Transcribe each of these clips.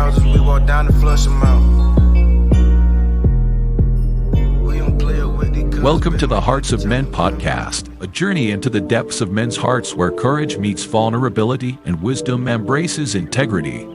houses, we walk down and flush them out. Welcome to the Hearts of Men podcast, a journey into the depths of men's hearts where courage meets vulnerability and wisdom embraces integrity.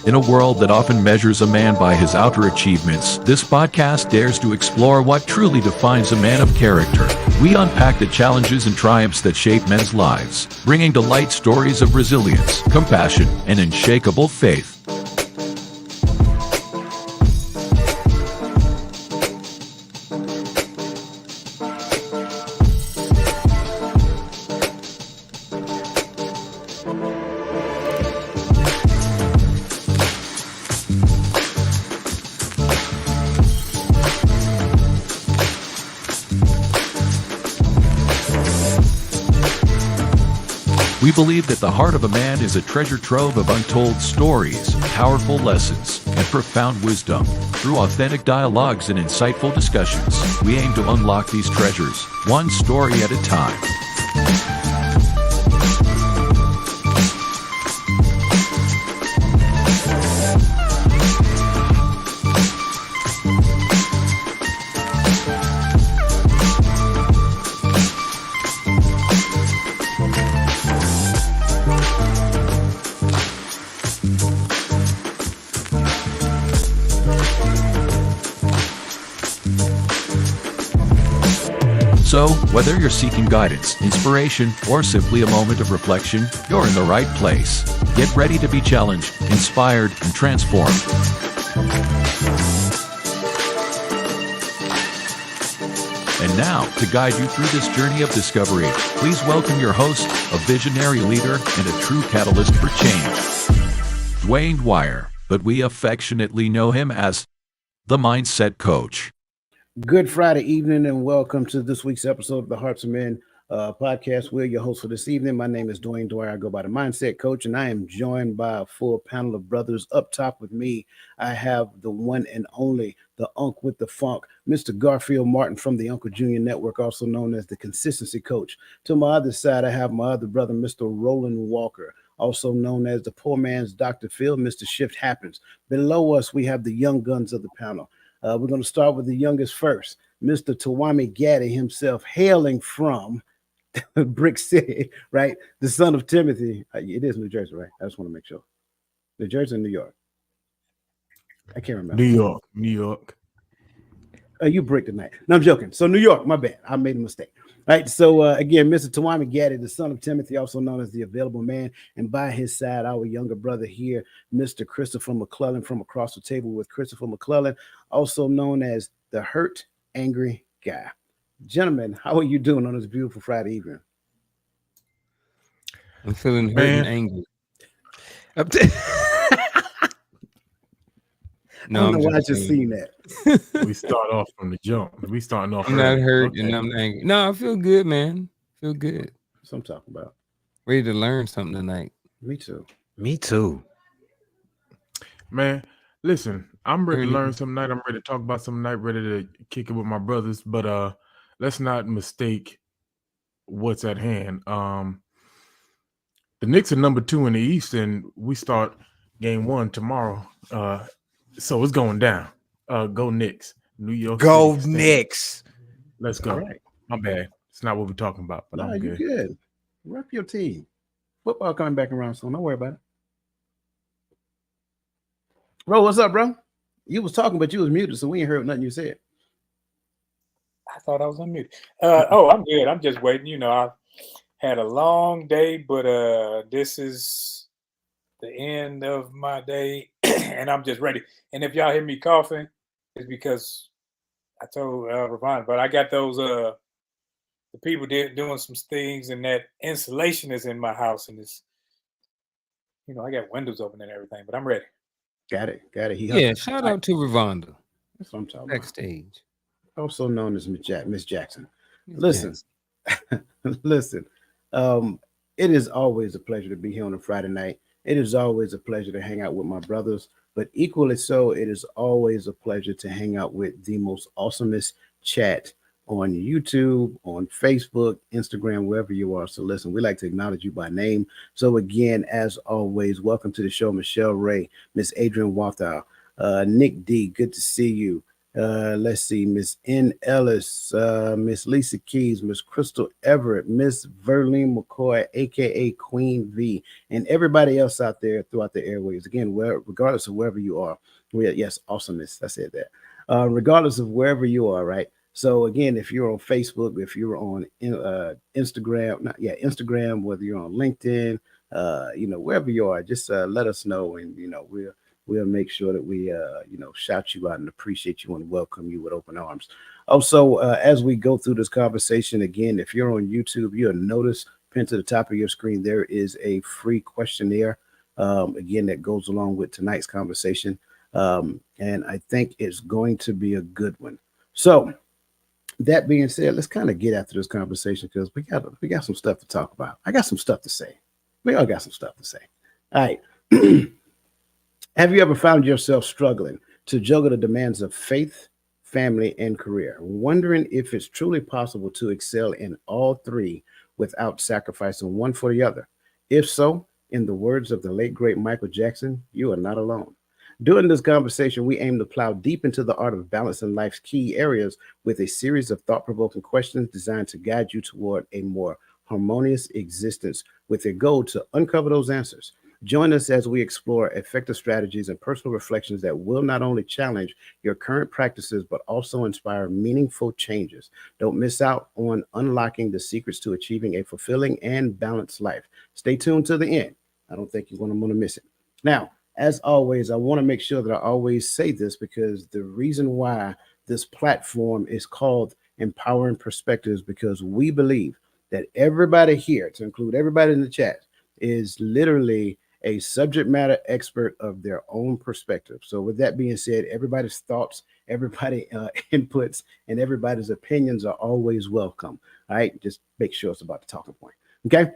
In a world that often measures a man by his outer achievements, this podcast dares to explore what truly defines a man of character. We unpack the challenges and triumphs that shape men's lives, bringing to light stories of resilience, compassion, and unshakable faith. We believe that the heart of a man is a treasure trove of untold stories, powerful lessons, and profound wisdom. Through authentic dialogues and insightful discussions, we aim to unlock these treasures, one story at a time. So, whether you're seeking guidance, inspiration, or simply a moment of reflection, you're in the right place. Get ready to be challenged, inspired, and transformed. And now, to guide you through this journey of discovery, please welcome your host, a visionary leader and a true catalyst for change, Dwayne Dwyer, but we affectionately know him as the Mindset Coach. Good Friday evening and welcome to this week's episode of the Hearts of Men podcast. We're your host for this evening. My name is Dwayne Dwyer. I go by the Mindset Coach, and I am joined by a full panel of brothers. Up top with me, I have the one and only, the Unc with the Funk, Mr. Garfield Martin from the Uncle Junior Network, also known as the Consistency Coach. To my other side, I have my other brother, Mr. Roland Walker, also known as the poor man's Dr. Phil, Mr. Shift Happens. Below us, we have the young guns of the panel. We're going to start with the youngest first, Mr. Tawami Gaddy himself, hailing from Brick City, right? The son of Timothy. It is New Jersey, right? I just want to make sure. New Jersey and New York. I can't remember. New York. You brick tonight. No, I'm joking. So New York, my bad. I made a mistake. Right. So again, Mr. Tawami Gaddy, the son of Timothy, also known as the Available Man, and by his side, our younger brother here, Mr. Christopher McClellan from across the table with Christopher McClellan, also known as the Hurt Angry Guy. Gentlemen, how are you doing on this beautiful Friday evening? I'm feeling hurt and angry. No, I don't know why I just seen that. We start off from the jump. We starting off. I'm not hurt and I'm angry. No, I feel good, man. Feel good. That's what I'm talking about. Ready to learn something tonight. Me too. Me too. Man, listen, I'm ready to learn something tonight. I'm ready to talk about something tonight, ready to kick it with my brothers. But let's not mistake what's at hand. The Knicks are number 2 in the East, and we start game 1 tomorrow. So it's going down. Go Knicks. New York. Go City, Knicks. Let's go. Right. My bad. It's not what we're talking about, but I'm good. You're good. Rep your team. Football coming back around soon. Don't worry about it. Bro, what's up, bro? You was talking, but you was muted, so we ain't heard nothing you said. I thought I was unmuted. I'm good. I'm just waiting. You know, I had a long day, but this is the end of my day, and I'm just ready. And if y'all hear me coughing, it's because I told Ravon, but I got those the people doing some things, and that insulation is in my house, and it's, you know, I got windows open and everything, but I'm ready. Got it. Shout out to Ravonda. That's what I'm talking Backstage. about. Also known as Miss Jackson. Listen. It is always a pleasure to be here on a Friday night. It is always a pleasure to hang out with my brothers, but equally so, it is always a pleasure to hang out with the most awesomest chat on YouTube, on Facebook, Instagram, wherever you are. So listen, we like to acknowledge you by name. So again, as always, welcome to the show, Michelle Ray, Miss Adrian Walthau, Nick D, good to see you. Let's see, Miss N. Ellis, Miss Lisa Keys, Miss Crystal Everett, Miss Verlene McCoy, aka Queen V, and everybody else out there throughout the airways. Again, regardless of wherever you are, yes, awesomeness. I said that. Regardless of wherever you are, right? So again, if you're on Facebook, if you're on Instagram, Instagram, whether you're on LinkedIn, wherever you are, just let us know, and we'll make sure that we shout you out and appreciate you and welcome you with open arms. Also, as we go through this conversation, again, if you're on YouTube, you'll notice pinned to the top of your screen there is a free questionnaire. Again, that goes along with tonight's conversation. And I think it's going to be a good one. So that being said, let's kind of get after this conversation because we got some stuff to talk about. I got some stuff to say. We all got some stuff to say. All right. Have you ever found yourself struggling to juggle the demands of faith, family, and career, wondering if it's truly possible to excel in all three without sacrificing one for the other? If so, in the words of the late great Michael Jackson, you are not alone. During this conversation, we aim to plow deep into the art of balancing life's key areas with a series of thought-provoking questions designed to guide you toward a more harmonious existence with a goal to uncover those answers. Join us as we explore effective strategies and personal reflections that will not only challenge your current practices, but also inspire meaningful changes. Don't miss out on unlocking the secrets to achieving a fulfilling and balanced life. Stay tuned to the end. I don't think you're going to want to miss it. Now, as always, I want to make sure that I always say this because the reason why this platform is called Empowering Perspectives, because we believe that everybody here, to include everybody in the chat, is literally a subject matter expert of their own perspective. So with that being said, everybody's thoughts, everybody inputs, and everybody's opinions are always welcome. All right, just make sure it's about the talking point. Okay.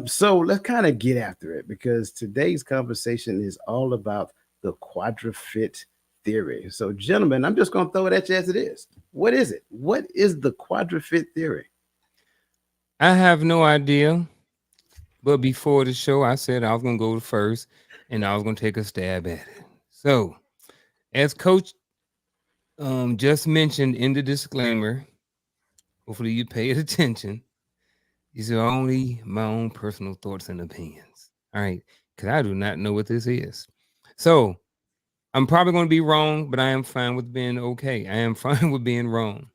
So let's kind of get after it because today's conversation is all about the QuadraFit theory. So, gentlemen, I'm just going to throw it at you as it is. What is it? What is the QuadraFit theory? I have no idea. But before the show, I said I was going to go first and I was going to take a stab at it. So, as Coach just mentioned in the disclaimer, hopefully you paid attention. These are only my own personal thoughts and opinions. All right. Because I do not know what this is. So I'm probably going to be wrong, but I am fine with being okay. I am fine with being wrong.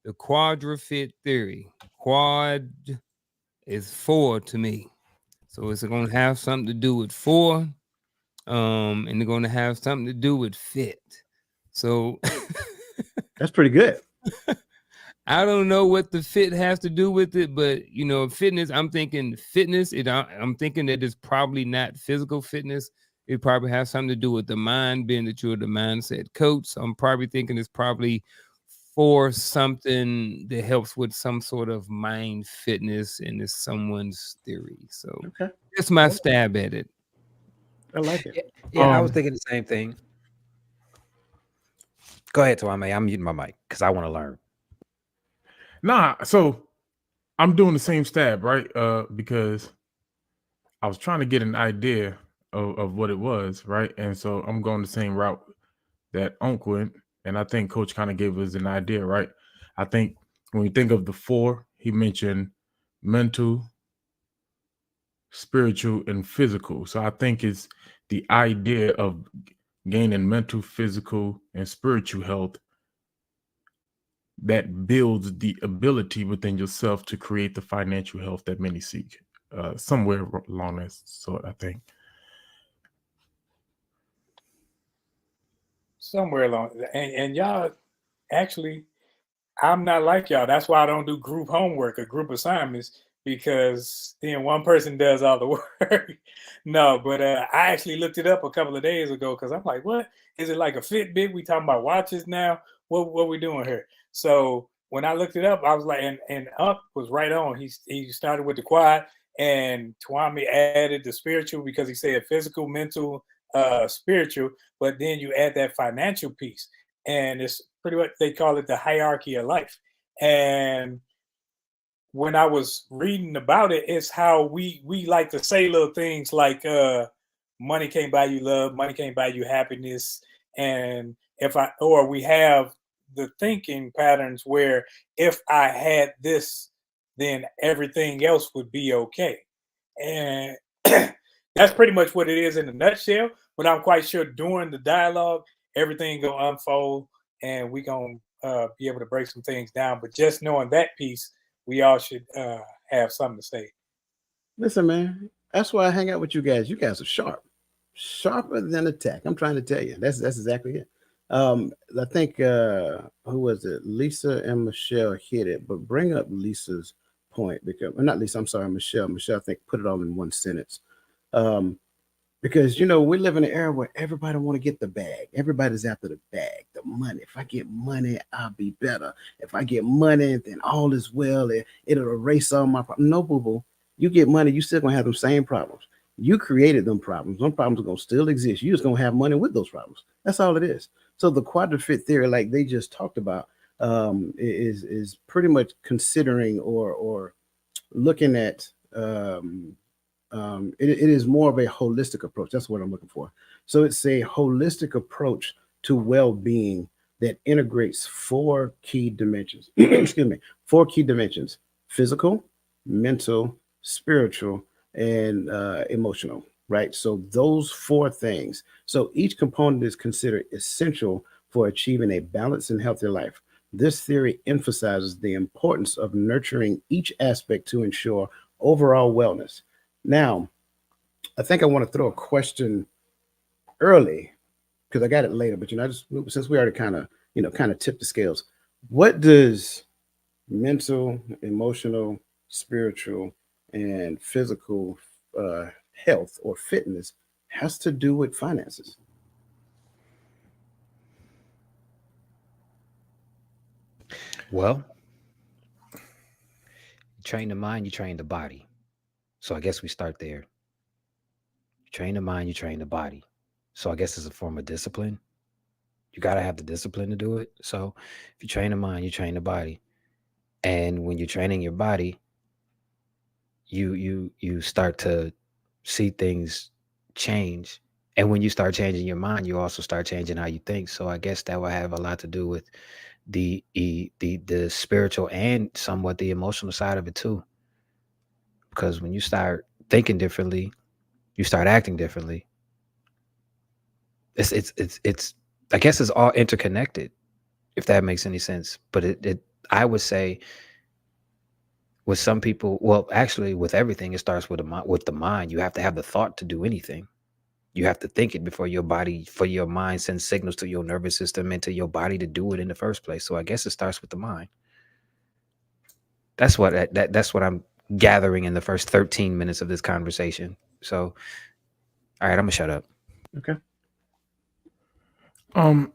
The QuadraFit theory. Quad is 4 to me. So it's going to have something to do with 4. And they're going to have something to do with fit. So that's pretty good. I don't know what the fit has to do with it, but fitness, I'm thinking fitness. I'm thinking that it's probably not physical fitness. It probably has something to do with the mind, being that you're the mindset coach. So I'm probably thinking it's probably for something that helps with some sort of mind fitness, and it's someone's theory. So that's my stab at it. I like it. Yeah, I was thinking the same thing. Go ahead, Tuame. I'm muting my mic because I want to learn. Nah, so I'm doing the same stab, right? Because I was trying to get an idea of what it was, right? And so I'm going the same route that Unc went, and I think Coach kind of gave us an idea, right? I think when we think of the 4, he mentioned mental, spiritual, and physical. So I think it's the idea of gaining mental, physical, and spiritual health that builds the ability within yourself to create the financial health that many seek. Somewhere along that sort, I think. Somewhere along, and y'all, actually, I'm not like y'all. That's why I don't do group homework or group assignments, because then one person does all the work. No, but I actually looked it up a couple of days ago because I'm like, what? Is it like a Fitbit? We talking about watches now? What we doing here? So when I looked it up, I was like, and Up was right on. He started with the quad, and Tuami added the spiritual because he said physical, mental, spiritual, but then you add that financial piece. And it's pretty much, they call it the hierarchy of life. And when I was reading about it, it's how we like to say little things like money can't buy you love, money can't buy you happiness. And we have the thinking patterns where if I had this, then everything else would be okay. And that's pretty much what it is in a nutshell. But I'm quite sure during the dialogue, everything gonna unfold, and we gonna be able to break some things down. But just knowing that piece, we all should have something to say. Listen, man, that's why I hang out with you guys. You guys are sharp, sharper than a tack. I'm trying to tell you. That's exactly it. I think who was it? Lisa and Michelle hit it, but bring up Lisa's point because not Lisa. I'm sorry, Michelle. Michelle, I think put it all in one sentence. Um, because we live in an era where everybody want to get the bag. Everybody's after the bag, the money. If I get money, I'll be better. If I get money, then all is well. It'll erase all my problems. No, boo boo. You get money, you still gonna have them same problems. You created them problems. Them problems are gonna still exist. You just gonna have money with those problems. That's all it is. So the QuadraFit theory, like they just talked about, is pretty much considering or looking at it is more of a holistic approach. That's what I'm looking for. So it's a holistic approach to well-being that integrates four key dimensions. Excuse me, four key dimensions: physical, mental, spiritual, and emotional. Right. So those four things. So each component is considered essential for achieving a balanced and healthy life. This theory emphasizes the importance of nurturing each aspect to ensure overall wellness. Now, I think I want to throw a question early because I got it later, but since we already kind of tipped the scales, what does mental, emotional, spiritual, and physical health or fitness has to do with finances? Well, you train the mind, you train the body. So I guess we start there. You train the mind, you train the body. So I guess it's a form of discipline. You got to have the discipline to do it. So if you train the mind, you train the body. And when you're training your body, you start to see things change. And when you start changing your mind, you also start changing how you think. So I guess that will have a lot to do with the spiritual and somewhat the emotional side of it too. Because when you start thinking differently, you start acting differently. It's I guess it's all interconnected, if that makes any sense. But it I would say with some people, well, actually with everything, it starts with the mind. You have to have the thought to do anything. You have to think it before your mind sends signals to your nervous system and to your body to do it in the first place. So I guess it starts with the mind. That's what I'm gathering in the first 13 minutes of this conversation. So, all right, I'm gonna shut up. Okay. I'm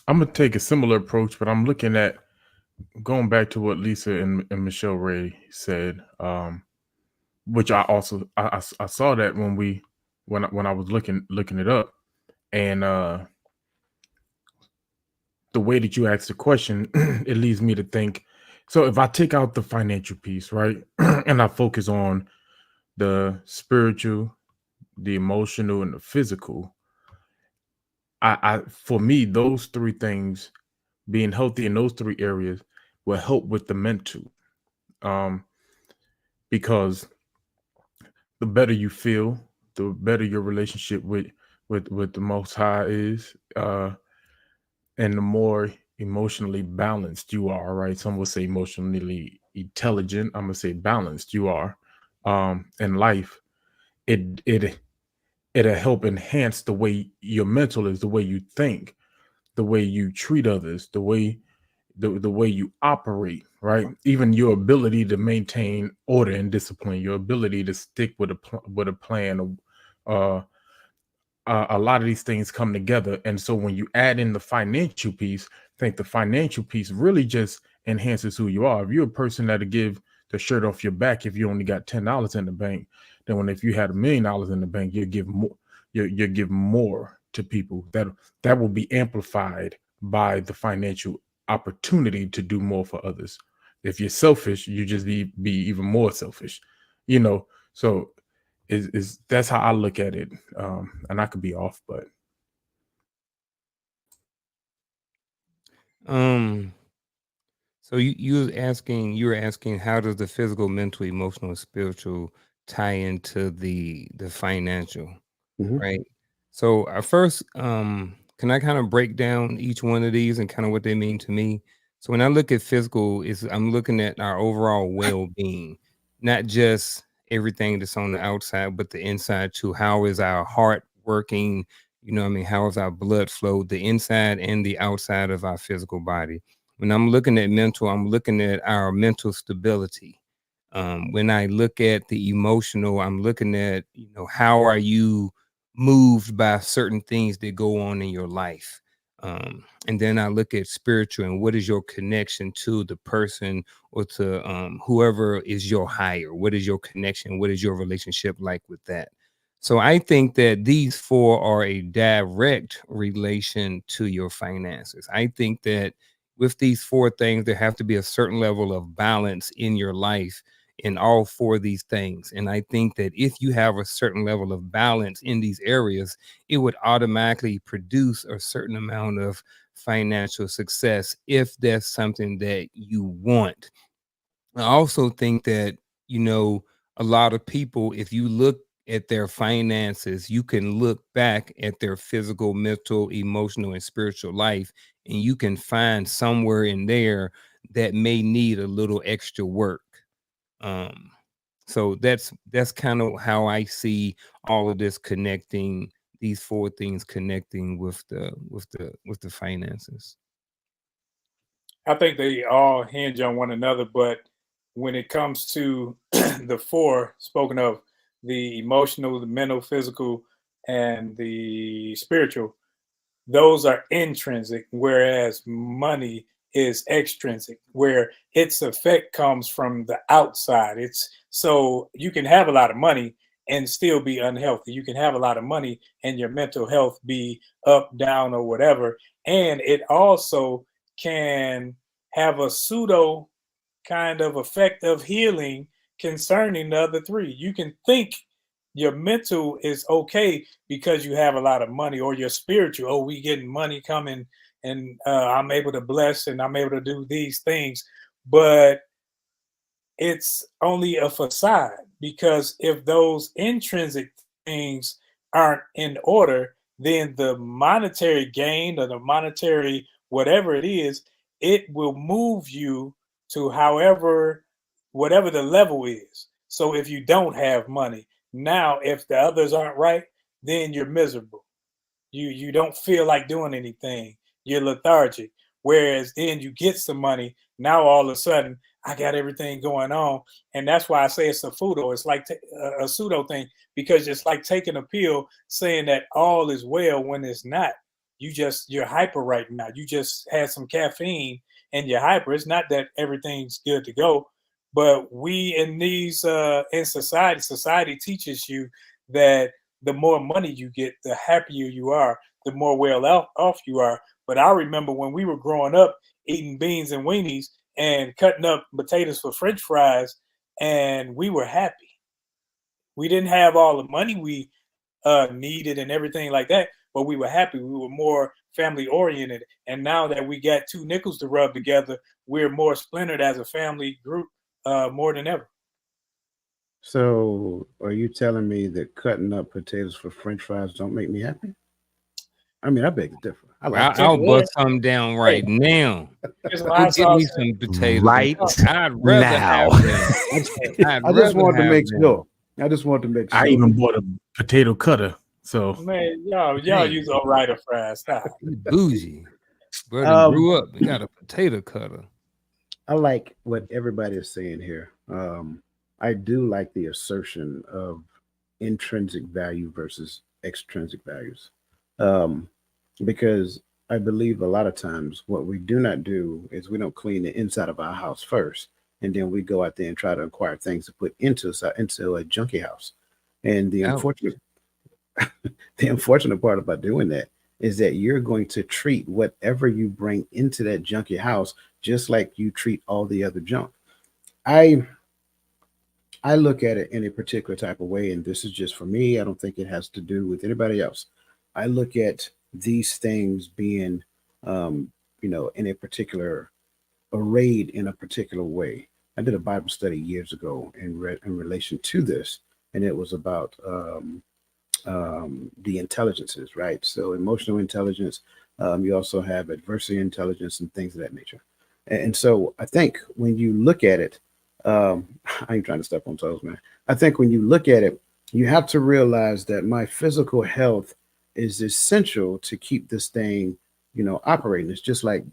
gonna take a similar approach, but I'm looking at going back to what Lisa and Michelle Ray said, which I also I saw that when I was looking it up, and the way that you asked the question, it leads me to think. So if I take out the financial piece, right, and I focus on the spiritual, the emotional, and the physical, I for me those three things, being healthy in those three areas, will help with the mental, because the better you feel, the better your relationship with the Most High is, and the more emotionally balanced you are. Right? Some will say emotionally intelligent. I'm gonna say balanced you are in life. It'll help enhance the way your mental is, the way you think, the way you treat others, the way you operate, right? Even your ability to maintain order and discipline, your ability to stick with a plan. Uh, a lot of these things come together, and so when you add in the financial piece, I think the financial piece really just enhances who you are. If you're a person that'll give the shirt off your back if you only got $10 in the bank, then if you had $1 million in the bank, you'll give more. You give more to people. That will be amplified by the financial opportunity to do more for others. If you're selfish, you just be even more selfish, so is that's how I look at it. And I could be off, but So you were asking how does the physical, mental, emotional, and spiritual tie into the financial, right? So first, can I kind of break down each one of these and kind of what they mean to me? So when I look at physical, I'm looking at our overall well-being, not just everything that's on the outside, but the inside too. How is our heart working? You know what I mean? How is our blood flow, the inside and the outside of our physical body? When I'm looking at mental, I'm looking at our mental stability. When I look at the emotional, I'm looking at, how are you moved by certain things that go on in your life. And then I look at spiritual and what is your connection to the person or to whoever is your higher? What is your connection? What is your relationship like with that? So I think that these four are a direct relation to your finances. I think that with these four things, there have to be a certain level of balance in your life in all four of these things. And I think that if you have a certain level of balance in these areas, it would automatically produce a certain amount of financial success if that's something that you want. I also think that, a lot of people, if you look at their finances, you can look back at their physical, mental, emotional, and spiritual life, and you can find somewhere in there that may need a little extra work. Um, so that's kind of how I see all of this connecting, these four things connecting with the finances. I think they all hinge on one another, but when it comes to the four spoken of, the emotional, the mental, physical, and the spiritual, those are intrinsic, whereas money is extrinsic, where its effect comes from the outside. It's so you can have a lot of money and still be unhealthy. You can have a lot of money and your mental health be up, down, or whatever. And it also can have a pseudo kind of effect of healing concerning the other three. You can think your mental is okay because you have a lot of money, or your spiritual, oh, we getting money coming and I'm able to bless and I'm able to do these things. But it's only a facade, because if those intrinsic things aren't in order, then the monetary gain or the monetary whatever it is, it will move you to whatever the level is. So if you don't have money, now if the others aren't right, then you're miserable. You don't feel like doing anything. You're lethargic. Whereas then you get some money. Now all of a sudden I got everything going on, and that's why I say it's a pseudo. It's like a pseudo thing, because it's like taking a pill saying that all is well when it's not. You're hyper right now. You just had some caffeine and you're hyper. It's not that everything's good to go, but we in these in society teaches you that the more money you get, the happier you are, the more well off you are. But I remember when we were growing up eating beans and weenies and cutting up potatoes for French fries, and we were happy. We didn't have all the money we needed and everything like that, but we were happy. We were more family oriented. And now that we got two nickels to rub together, we're more splintered as a family group more than ever. So, are you telling me that cutting up potatoes for French fries don't make me happy? I mean, I beg to differ. I like I'll Temporary. bust some down right now. Here's some Go hot get me sauce. some potatoes. Right I'd rather now. have them. I'd I just rather wanted to have make them. sure. I just wanted to make I sure. even bought a potato cutter. So Man, y'all Dang. use all right of fries. Stop. You bougie. Brother Um, grew up and got a potato cutter. I like what everybody is saying here. I do like the assertion of intrinsic value versus extrinsic values, um, because I believe a lot of times what we do not do is we don't clean the inside of our house first, and then we go out there and try to acquire things to put into a junkie house. And the Ouch. unfortunate the unfortunate part about doing that is that you're going to treat whatever you bring into that junky house just like you treat all the other junk. I I look at it in a particular type of way, and this is just for me. I don't think it has to do with anybody else. I look at these things being, um, in a particular arrayed in a particular way. I did a Bible study years ago in relation to this, and it was about the intelligences, right? So emotional intelligence. You also have adversity intelligence and things of that nature. And so I think when you look at it, I ain't trying to step on toes, man. I think when you look at it, you have to realize that my physical health is essential to keep this thing, operating. It's just like,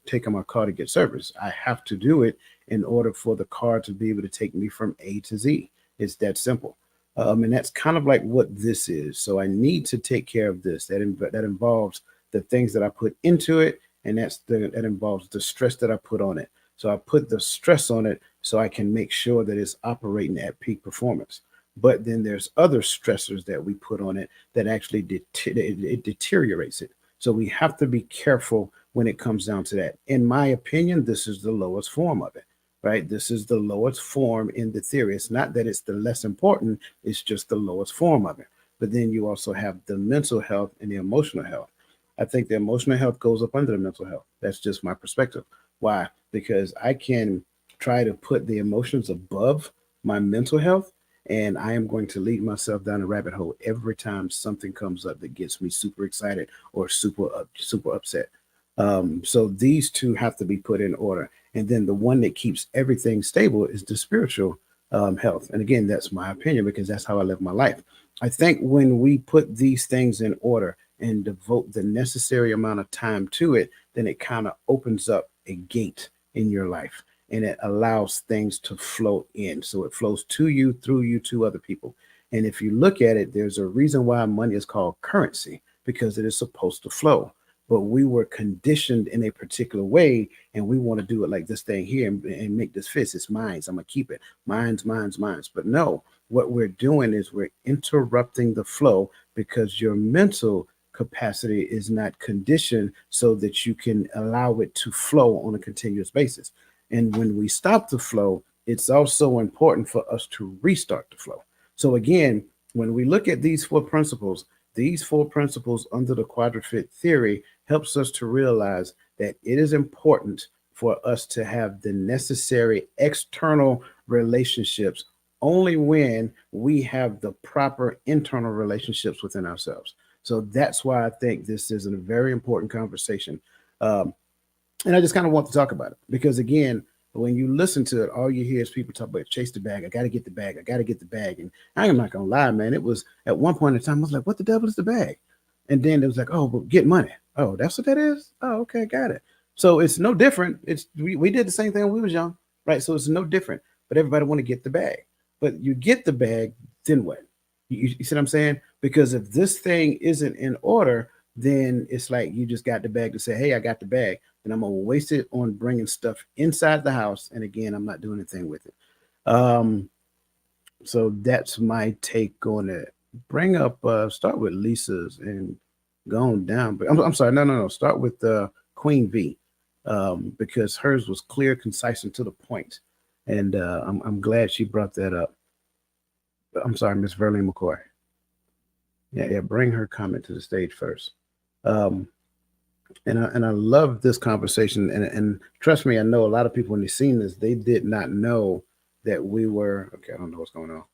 taking my car to get service. I have to do it in order for the car to be able to take me from A to Z. It's that simple. And that's kind of like what this is. So I need to take care of this. That involves the things that I put into it, and that involves the stress that I put on it. So I put the stress on it so I can make sure that it's operating at peak performance. But then there's other stressors that we put on it that actually it deteriorates it. So we have to be careful when it comes down to that. In my opinion, this is the lowest form of it, right? This is the lowest form in the theory. It's not that it's the less important, it's just the lowest form of it. But then you also have the mental health and the emotional health. I think the emotional health goes up under the mental health. That's just my perspective. Why? Because I can try to put the emotions above my mental health, and I am going to lead myself down a rabbit hole every time something comes up that gets me super excited or super upset. So these two have to be put in order, and then the one that keeps everything stable is the spiritual health. And again, that's my opinion because that's how I live my life. I think when we put these things in order and devote the necessary amount of time to it, then it kind of opens up a gate in your life and it allows things to flow in. So it flows to you, through you, to other people. And if you look at it, there's a reason why money is called currency because it is supposed to flow. But we were conditioned in a particular way, and we want to do it like this thing here and make this fist. It's mine. I'm going to keep it. Mine's, mine's, mine's. But no, what we're doing is we're interrupting the flow because your mental capacity is not conditioned so that you can allow it to flow on a continuous basis. And when we stop the flow, it's also important for us to restart the flow. So again, when we look at these four principles under the QuadraFit theory helps us to realize that it is important for us to have the necessary external relationships only when we have the proper internal relationships within ourselves. So that's why I think this is a very important conversation. Um, and I just kind of want to talk about it because, again, when you listen to it, all you hear is people talk about chase the bag. I got to get the bag. I got to get the bag. And I am not going to lie, man. It was at one point in time, I was like, what the devil is the bag? And then it was like, oh, but get money. Oh, that's what that is? Oh, okay, got it. So it's no different. We did the same thing when we was young, right? So it's no different. But everybody want to get the bag. But you get the bag, then what? You see what I'm saying? Because if this thing isn't in order, then it's like you just got the bag to say, hey, I got the bag. And I'm going to waste it on bringing stuff inside the house. And again, I'm not doing anything with it. So that's my take on it. Bring up, start with Lisa's and go on down. But I'm sorry, no. Start with Queen V because hers was clear, concise, and to the point. And I'm glad she brought that up. I'm sorry, Miss Verlene McCoy. Yeah, bring her comment to the stage first. And I love this conversation. And trust me, I know a lot of people when they seen this, they did not know that we were okay. I don't know what's going on.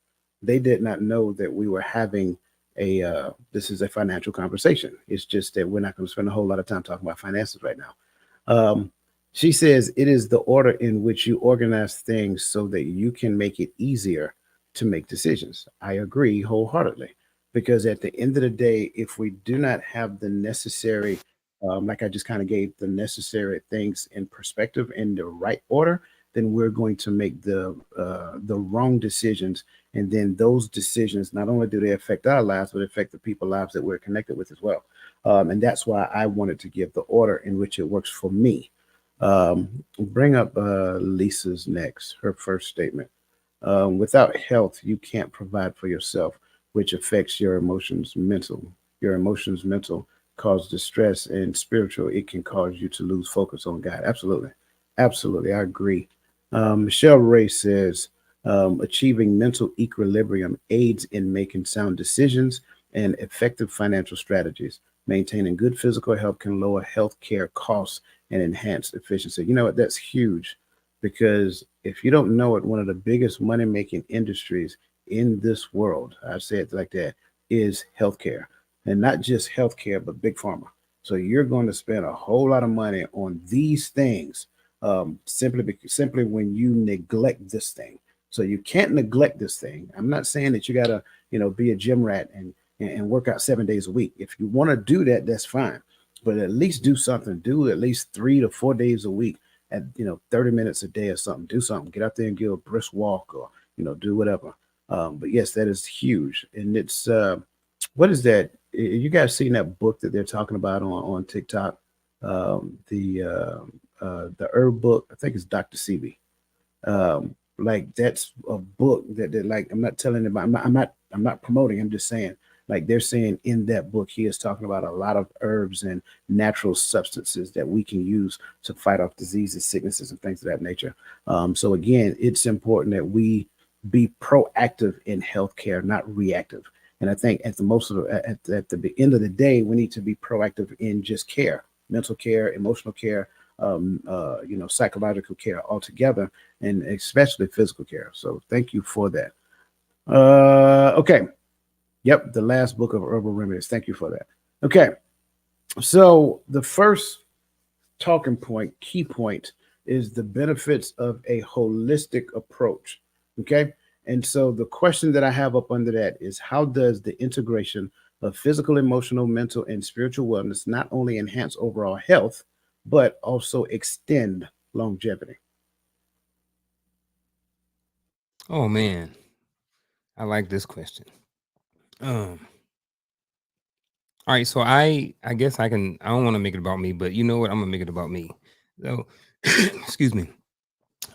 They did not know that we were having this is a financial conversation. It's just that we're not going to spend a whole lot of time talking about finances right now. She says it is the order in which you organize things so that you can make it easier to make decisions. I agree wholeheartedly because at the end of the day, if we do not have the necessary like I just kind of gave the necessary things in perspective in the right order, then we're going to make the wrong decisions, and then those decisions not only do they affect our lives, but affect the people lives that we're connected with as well. And that's why I wanted to give the order in which it works for me. Bring up Lisa's next, her first statement. Without health, you can't provide for yourself, which affects your emotions mental cause distress, and spiritual, it can cause you to lose focus on God. Absolutely. Absolutely. I agree. Michelle Ray says, achieving mental equilibrium aids in making sound decisions and effective financial strategies. Maintaining good physical health can lower healthcare costs and enhance efficiency. You know what? That's huge because if you don't know it, one of the biggest money making industries in this world, I say it like that, is healthcare. And not just healthcare, but big pharma. So you're going to spend a whole lot of money on these things simply when you neglect this thing. So you can't neglect this thing. I'm not saying that you gotta, be a gym rat and work out 7 days a week. If you want to do that, that's fine. But at least do something. Do at least 3 to 4 days a week at 30 minutes a day or something. Do something. Get out there and give a brisk walk or do whatever. But yes, that is huge. And it's what is that? You guys seen that book that they're talking about on TikTok? The herb book. I think it's Dr. Sebi. Like that's a book that like I'm not telling about. I'm not promoting. I'm just saying like they're saying in that book he is talking about a lot of herbs and natural substances that we can use to fight off diseases, sicknesses, and things of that nature. So again, it's important that we be proactive in healthcare, not reactive. And I think at the end of the day, we need to be proactive in just care, mental care, emotional care, psychological care altogether, and especially physical care. So thank you for that. Okay. Yep. The last book of herbal remedies. Thank you for that. Okay. So the first talking point, key point, is the benefits of a holistic approach. Okay. And so the question that I have up under that is how does the integration of physical, emotional, mental, and spiritual wellness not only enhance overall health, but also extend longevity? Oh man, I like this question. All right, so I guess I don't want to make it about me, but you know what? I'm gonna make it about me. So, excuse me.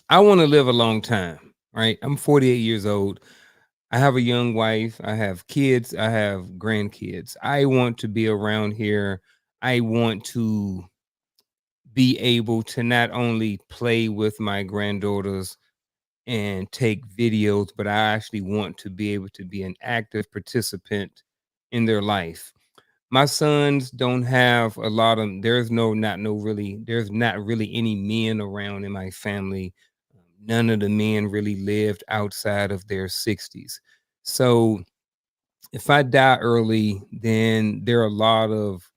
I want to live a long time. Right, I'm 48 years old. I have a young wife. I have kids. I have grandkids. I want to be around here. I want to be able to not only play with my granddaughters and take videos, but I actually want to be able to be an active participant in their life. My sons don't have a lot of there's not really any men around in my family. None of the men really lived outside of their 60s. So if I die early, then there are a lot of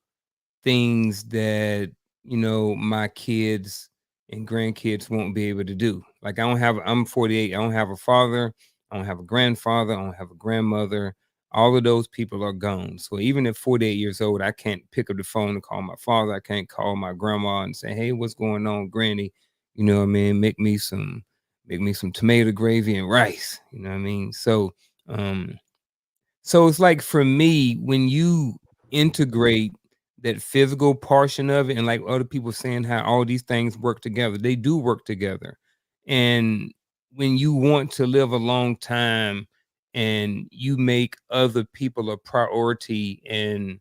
things that my kids and grandkids won't be able to do. Like I'm 48. I don't have a father. I don't have a grandfather. I don't have a grandmother. All of those people are gone. So even at 48 years old, I can't pick up the phone and call my father. I can't call my grandma and say, "Hey, what's going on, Granny? You know what I mean? Make me some tomato gravy and rice." You know what I mean? Um, so it's like for me, when you integrate that physical portion of it, and like other people saying how all these things work together, they do work together. And when you want to live a long time and you make other people a priority in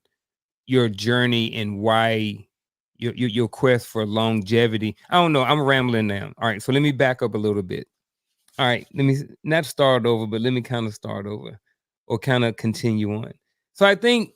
your journey and why your quest for longevity. I don't know. I'm rambling now. All right. So let me back up a little bit. All right, let me not start over, but let me kind of start over or kind of continue on. So I think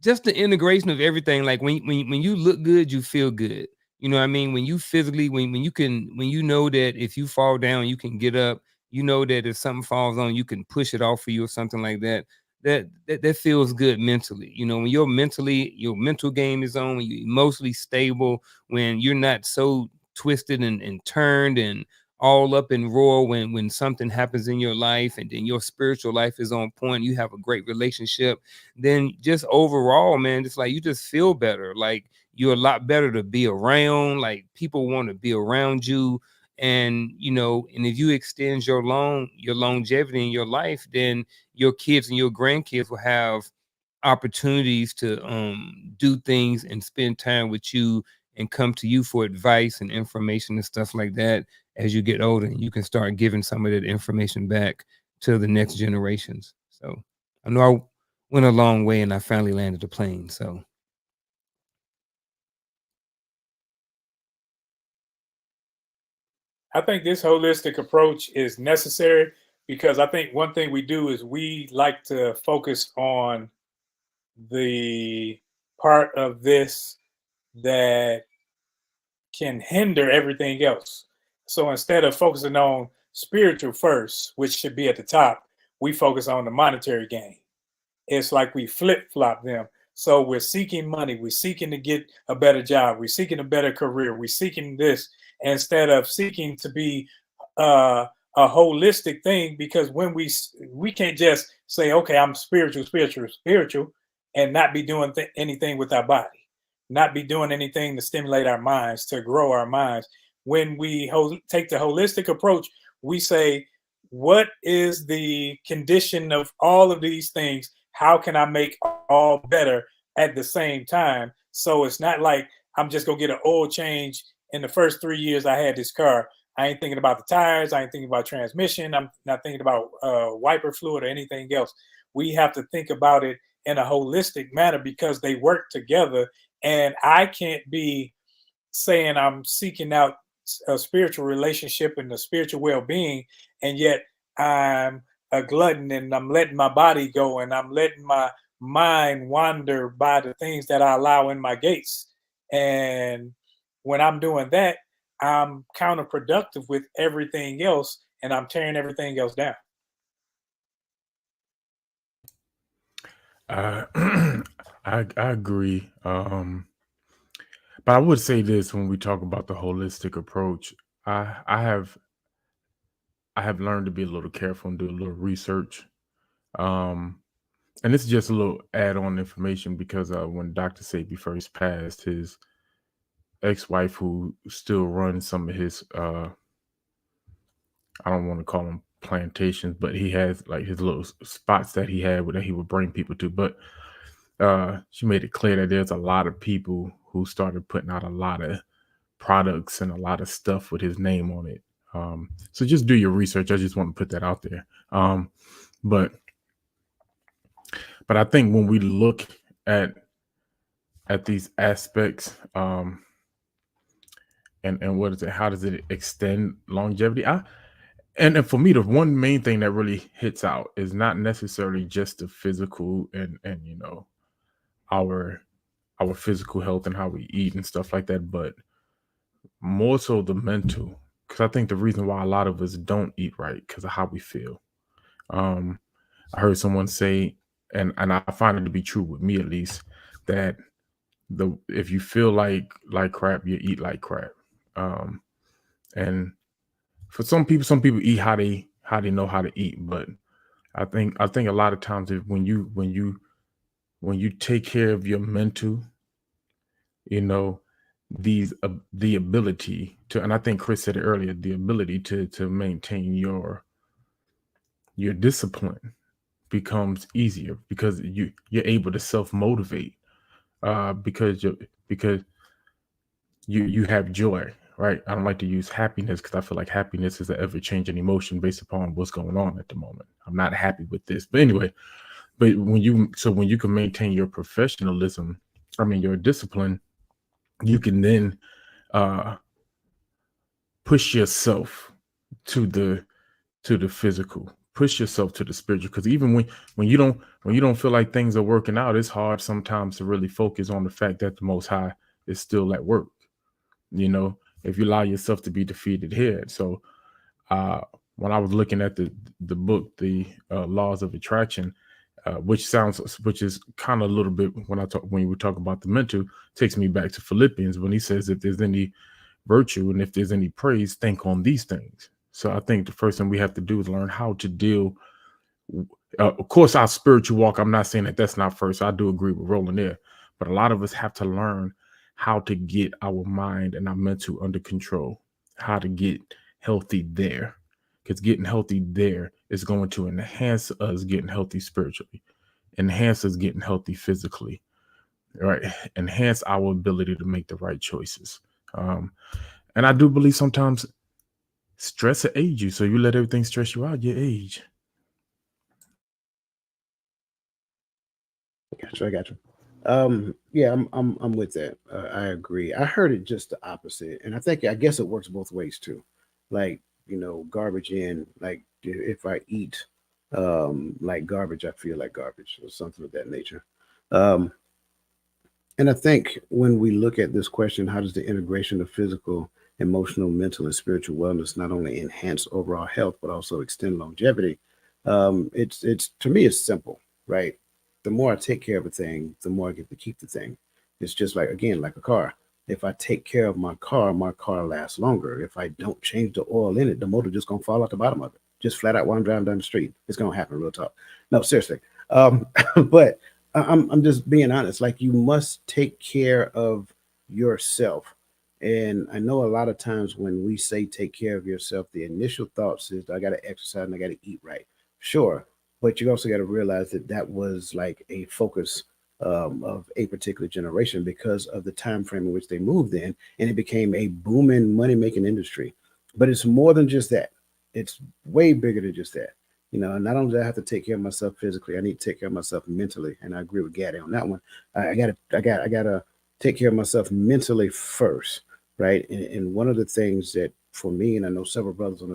just the integration of everything, like when you look good, you feel good. You know what I mean? When you physically, when you know that if you fall down, you can get up, you know that if something falls on, you can push it off for you or something like that. That feels good mentally. You know, when your mental game is on, when you're emotionally stable, when you're not so twisted and turned and all up in roar when something happens in your life, and then your spiritual life is on point, you have a great relationship, then just overall, man, it's like you just feel better. Like you're a lot better to be around. Like people want to be around you. And and if you extend your longevity in your life, then your kids and your grandkids will have opportunities to do things and spend time with you and come to you for advice and information and stuff like that as you get older. And you can start giving some of that information back to the next generations. So I know I went a long way and I finally landed the plane. So I think this holistic approach is necessary because I think one thing we do is we like to focus on the part of this that can hinder everything else. So instead of focusing on spiritual first, which should be at the top, we focus on the monetary gain. It's like we flip flop them. So we're seeking money, we're seeking to get a better job, we're seeking a better career, we're seeking this instead of seeking to be uh, a holistic thing. Because when we can't just say, okay, I'm spiritual, and not be doing anything with our body, not be doing anything to stimulate our minds, to grow our minds. When we take the holistic approach, we say, what is the condition of all of these things? How can I make all better at the same time? So it's not like I'm just gonna get an oil change in the first 3 years I had this car. I ain't thinking about the tires. I ain't thinking about transmission. I'm not thinking about wiper fluid or anything else. We have to think about it in a holistic manner because they work together. And I can't be saying I'm seeking out a spiritual relationship and the spiritual well-being, and yet I'm a glutton and I'm letting my body go and I'm letting my mind wander by the things that I allow in my gates. And when I'm doing that, I'm counterproductive with everything else and I'm tearing everything else down. I agree. But I would say this when we talk about the holistic approach, I have learned to be a little careful and do a little research. And this is just a little add-on information because when Dr. Sabi first passed, his ex-wife, who still runs some of his I don't want to call them plantations, but he has like his little spots that he had that he would bring people to. But she made it clear that there's a lot of people who started putting out a lot of products and a lot of stuff with his name on it. So just do your research. I just want to put that out there. But I think when we look at these aspects, and what is it? How does it extend longevity? And for me, the one main thing that really hits out is not necessarily just the physical and our physical health and how we eat and stuff like that, but more so the mental. Because I think the reason why a lot of us don't eat right because of how we feel. I heard someone say, and I find it to be true with me at least, that if you feel like crap, you eat like crap. And for some people eat how they know how to eat, but I think a lot of times when you take care of your mental, the ability to, and I think Chris said it earlier, the ability to maintain your discipline becomes easier because you're able to self-motivate because you have joy, right? I don't like to use happiness because I feel like happiness is an ever-changing emotion based upon what's going on at the moment. I'm not happy with this, but anyway. But when you can maintain your professionalism, your discipline, you can then push yourself to the physical, push yourself to the spiritual. Because even when you don't feel like things are working out, it's hard sometimes to really focus on the fact that the Most High is still at work. If you allow yourself to be defeated here. So when I was looking at the book, the Laws of Attraction, which is kind of a little bit when we talk about the mental, takes me back to Philippians when he says, if there's any virtue and if there's any praise, think on these things. So I think the first thing we have to do is learn how to deal. Of course, our spiritual walk, I'm not saying that that's not first. I do agree with Roland there, but a lot of us have to learn how to get our mind and our mental under control, how to get healthy there, because getting healthy there is going to enhance us getting healthy spiritually, enhance us getting healthy physically, right? Enhance our ability to make the right choices. And I do believe sometimes stress will age you. So you let everything stress you out, you age. I got you. Yeah, I'm with that. I agree. I heard it just the opposite, and I guess it works both ways too. like, garbage in. Like if I eat like garbage, I feel like garbage or something of that nature. Um, and I think when we look at this question, how does the integration of physical, emotional, mental, and spiritual wellness not only enhance overall health but also extend longevity? It's to me, it's simple, right? The more I take care of a thing, the more I get to keep the thing. It's just like, again, like a car. If I take care of my car lasts longer. If I don't change the oil in it, the motor just gonna fall out the bottom of it, just flat out while I'm driving down the street. It's gonna happen, real talk. No, seriously. But I'm just being honest. Like, you must take care of yourself. And I know a lot of times when we say take care of yourself, the initial thoughts is I got to exercise and I got to eat right. Sure, but you also got to realize that that was like a focus of a particular generation because of the time frame in which they moved in, and it became a booming money making industry. But it's more than just that. It's way bigger than just that. Not only do I have to take care of myself physically, I need to take care of myself mentally. And I agree with Gaddy on that one. I gotta take care of myself mentally first, right? And one of the things that for me, and I know several brothers on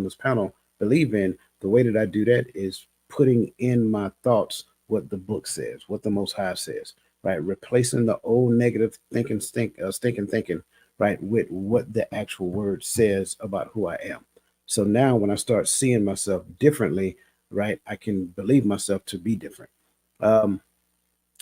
this panel believe in, the way that I do that is putting in my thoughts what the book says, what the Most High says, right? Replacing the old negative stinking thinking, right, with what the actual word says about who I am. So now when I start seeing myself differently, right, I can believe myself to be different. Um,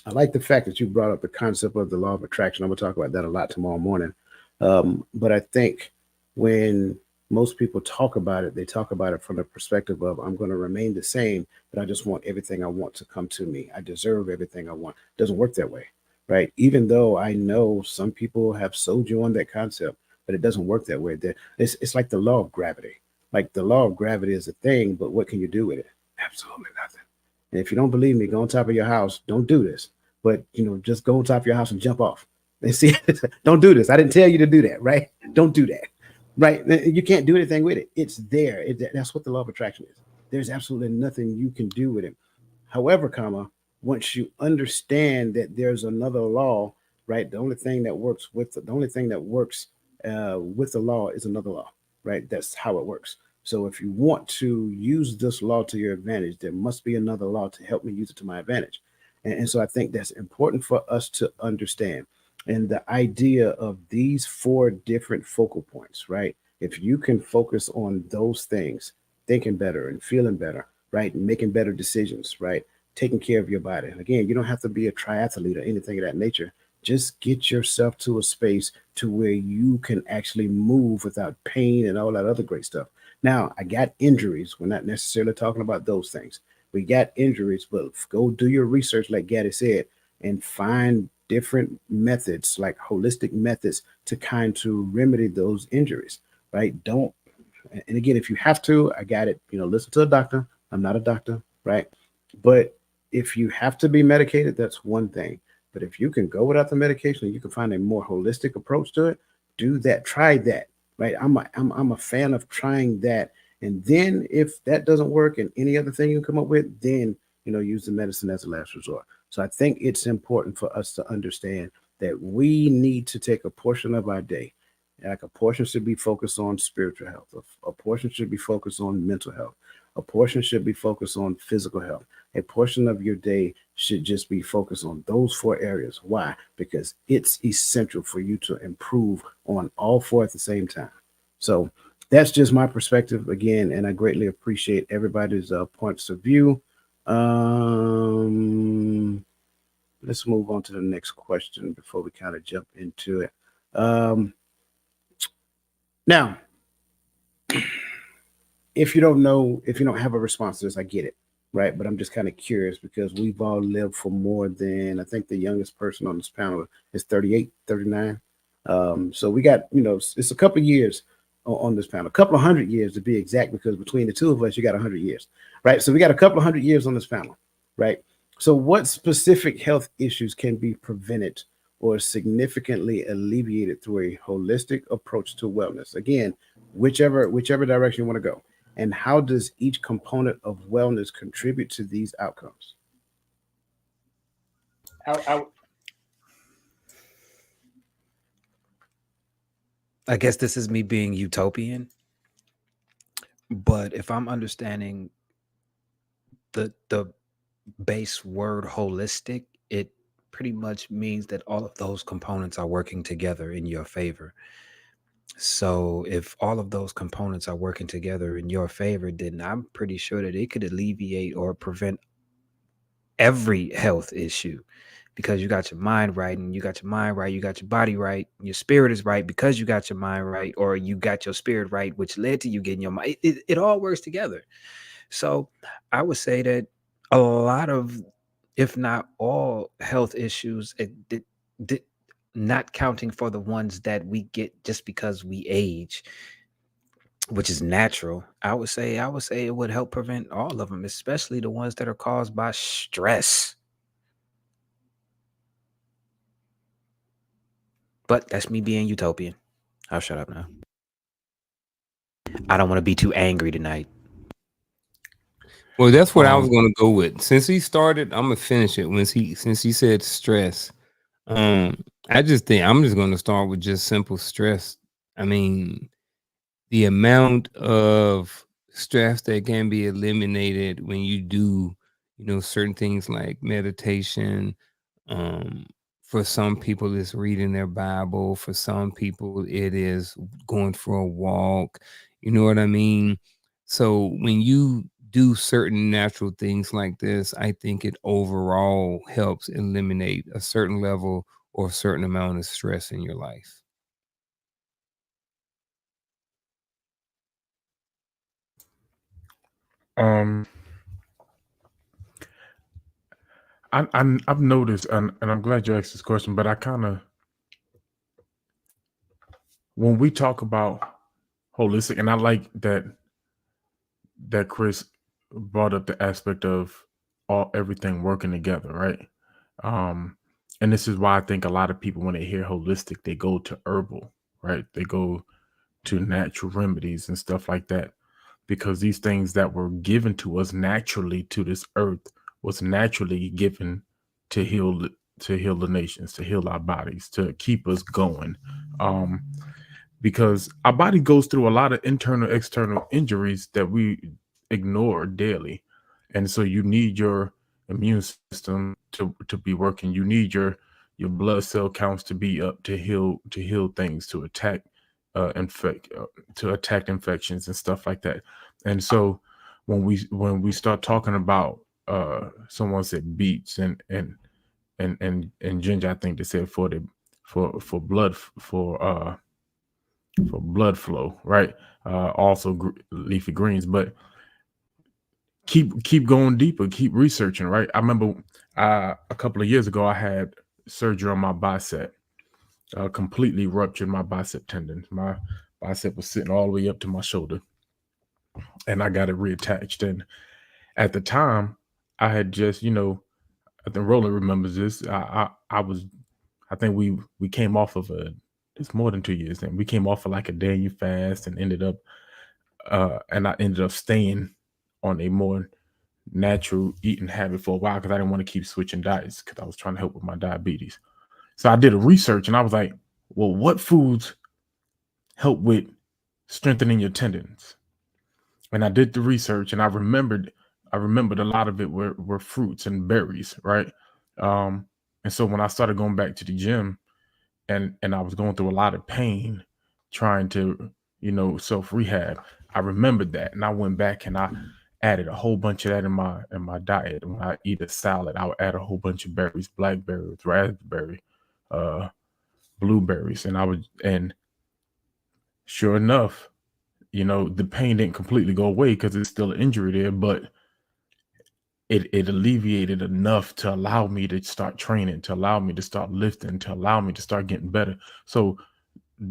I like the fact that you brought up the concept of the law of attraction. I'm going to talk about that a lot tomorrow morning. But I think when most people talk about it, they talk about it from the perspective of I'm going to remain the same, but I just want everything I want to come to me. I deserve everything I want. It doesn't work that way, right? Even though I know some people have sold you on that concept, but it doesn't work that way. It's like the law of gravity. Like, the law of gravity is a thing, but what can you do with it? Absolutely nothing. And if you don't believe me, go on top of your house. Don't do this, but just go on top of your house and jump off. And see, don't do this. I didn't tell you to do that, right? Don't do that, right? You can't do anything with it. It's there. That's what the law of attraction is. There's absolutely nothing you can do with it. However, once you understand that there's another law, right? The only thing that works with the law is another law, right? That's how it works. So if you want to use this law to your advantage, there must be another law to help me use it to my advantage. And so I think that's important for us to understand. And the idea of these four different focal points, right? If you can focus on those things, thinking better and feeling better, right? And making better decisions, right? Taking care of your body. And again, you don't have to be a triathlete or anything of that nature. Just get yourself to a space to where you can actually move without pain and all that other great stuff. Now, I got injuries. We're not necessarily talking about those things. We got injuries, but go do your research, like Gaddy said, and find different methods, like holistic methods, to kind to remedy those injuries, right? Don't, and again, if you have to, I got it, listen to a doctor. I'm not a doctor, right? But if you have to be medicated, that's one thing. But if you can go without the medication and you can find a more holistic approach to it, do that. Try that, right? I'm a fan of trying that. And then if that doesn't work and any other thing you can come up with, then use the medicine as a last resort. So I think it's important for us to understand that we need to take a portion of our day. Like, a portion should be focused on spiritual health. A portion should be focused on mental health. A portion should be focused on physical health. A portion of your day should just be focused on those four areas. Why? Because it's essential for you to improve on all four at the same time. So that's just my perspective again, and I greatly appreciate everybody's points of view. Um, let's move on to the next question before we kind of jump into it. Now, if you don't know, if you don't have a response to this, I get it, right? But I'm just kind of curious because we've all lived for more than, I think the youngest person on this panel is 38, 39. So we got, it's a couple of years on this panel, a couple of 100 years to be exact, because between the two of us, you got 100 years, right? So we got a couple of 100 years on this panel, right? So what specific health issues can be prevented or significantly alleviated through a holistic approach to wellness? Again, whichever direction you want to go, and how does each component of wellness contribute to these outcomes? I, I guess this is me being utopian. But if I'm understanding the base word holistic, it pretty much means that all of those components are working together in your favor. So if all of those components are working together in your favor, then I'm pretty sure that it could alleviate or prevent every health issue, because you got your mind right, and you got your mind right, you got your body right, your spirit is right because you got your mind right, or you got your spirit right, which led to you getting your mind. It all works together. So I would say that a lot of, if not all, health issues, not counting for the ones that we get just because we age, which is natural, I would say it would help prevent all of them, especially the ones that are caused by stress. But that's me being utopian. I'll shut up now. I don't want to be too angry tonight. Well, that's what I was gonna go with. Since he started, I'm gonna finish it. Since he said stress, I just think I'm just gonna start with just simple stress. I mean, the amount of stress that can be eliminated when you do, certain things like meditation. Um, for some people, it's reading their Bible. For some people, it is going for a walk. You know what I mean? So when you do certain natural things like this, I think it overall helps eliminate a certain level or a certain amount of stress in your life. I've noticed, and I'm glad you asked this question, but I kind of, when we talk about holistic, and I like that Chris brought up the aspect of everything working together, right? And this is why I think a lot of people, when they hear holistic, they go to herbal, right? They go to natural remedies and stuff like that, because these things that were given to us naturally to this earth was naturally given to heal the nations, to heal our bodies, to keep us going. Because our body goes through a lot of internal, external injuries that we ignore daily. And so you need your immune system to be working. You need your blood cell counts to be up, to heal things, to attack to attack infections and stuff like that. And so when we start talking about someone said beets and ginger, I think they said for blood flow, right? Also leafy greens, but keep going deeper, keep researching, right? I remember a couple of years ago, I had surgery on my bicep, completely ruptured my bicep tendon. My bicep was sitting all the way up to my shoulder, and I got it reattached. And at the time, I had just, I think Roland remembers this. I think we came off of it's more than 2 years then. We came off of like a Daniel fast and ended up, and I ended up staying on a more natural eating habit for a while because I didn't want to keep switching diets because I was trying to help with my diabetes. So I did a research and I was like, well, what foods help with strengthening your tendons? And I did the research and I remembered a lot of it were fruits and berries, right? And so when I started going back to the gym and I was going through a lot of pain trying to, self rehab, I remembered that and I went back and I added a whole bunch of that in my diet. When I eat a salad, I would add a whole bunch of berries, blackberries, raspberry, blueberries, and sure enough, the pain didn't completely go away because it's still an injury there, but it alleviated enough to allow me to start training, to allow me to start lifting, to allow me to start getting better. So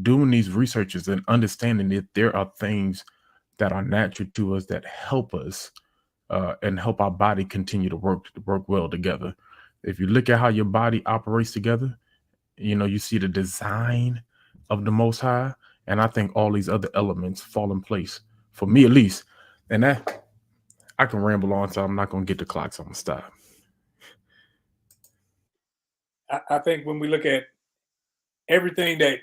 doing these researches and understanding that there are things that are natural to us that help us and help our body continue to work well together. If you look at how your body operates together, you see the design of the Most High, and I think all these other elements fall in place for me at least. And that I can ramble on, so I'm not gonna get the clock, so I'm gonna stop. I think when we look at everything that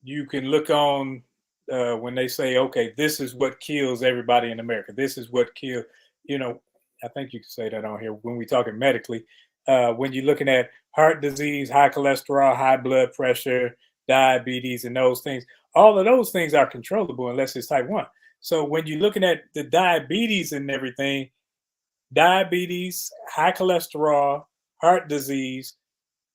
you can look on when they say, okay, this is what kills everybody in America. This is what kills, I think you can say that on here when we're talking medically. When you're looking at heart disease, high cholesterol, high blood pressure, diabetes, and those things, all of those things are controllable unless it's type 1. So when you're looking at the diabetes and everything, diabetes, high cholesterol, heart disease,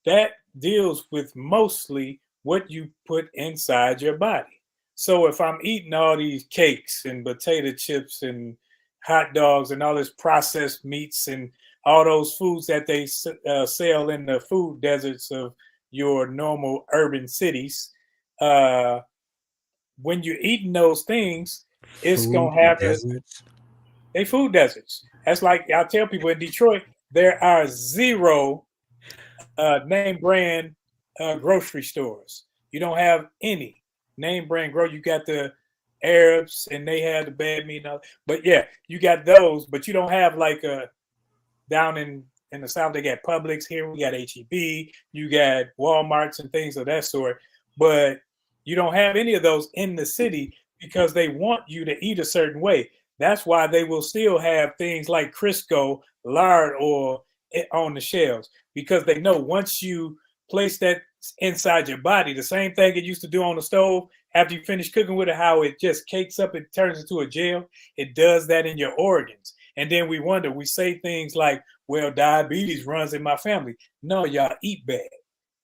that deals with mostly what you put inside your body. So if I'm eating all these cakes and potato chips and hot dogs and all this processed meats and all those foods that they sell in the food deserts of your normal urban cities, when you're eating those things, it's going to have they food deserts. That's like I tell people in Detroit, there are 0 name brand grocery stores. You don't have any name brand You got the Arabs and they have the bad meat. But yeah, you got those, but you don't have like down in the South, they got Publix. Here we got HEB, you got Walmarts and things of that sort. But you don't have any of those in the city because they want you to eat a certain way. That's why they will still have things like Crisco, lard oil on the shelves, because they know once you place that inside your body, the same thing it used to do on the stove, after you finish cooking with it, how it just cakes up, it turns into a gel. It does that in your organs. And then we say things like, well, diabetes runs in my family. No, y'all eat bad.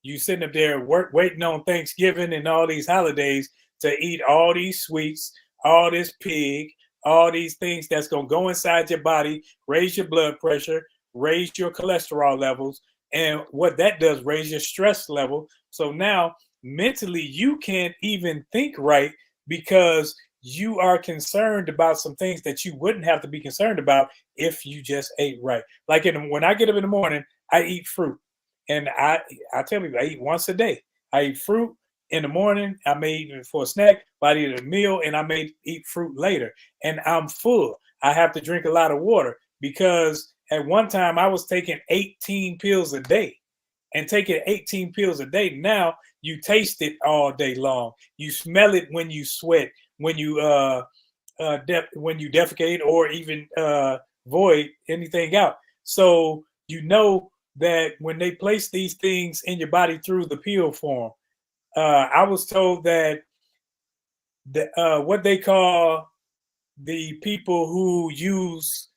You sitting up there waiting on Thanksgiving and all these holidays to eat all these sweets, all this pig, all these things that's going to go inside your body, raise your blood pressure, raise your cholesterol levels. And what that does, raise your stress level. So now mentally, you can't even think right because you are concerned about some things that you wouldn't have to be concerned about if you just ate right. Like when I get up in the morning, I eat fruit. And I tell people I eat once a day. I eat fruit in the morning. I may eat it for a snack, but I eat a meal, and I may eat fruit later. And I'm full. I have to drink a lot of water because at one time I was taking 18 pills a day. And taking 18 pills a day, now you taste it all day long. You smell it when you sweat, when you when you defecate or even void anything out. So you know that when they place these things in your body through the pill form, I was told that what they call the people who use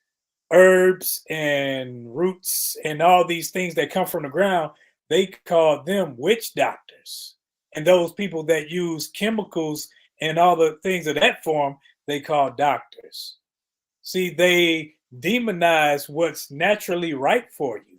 herbs and roots and all these things that come from the ground, they call them witch doctors. And those people that use chemicals and all the things of that form, they call doctors. See, they demonize what's naturally right for you.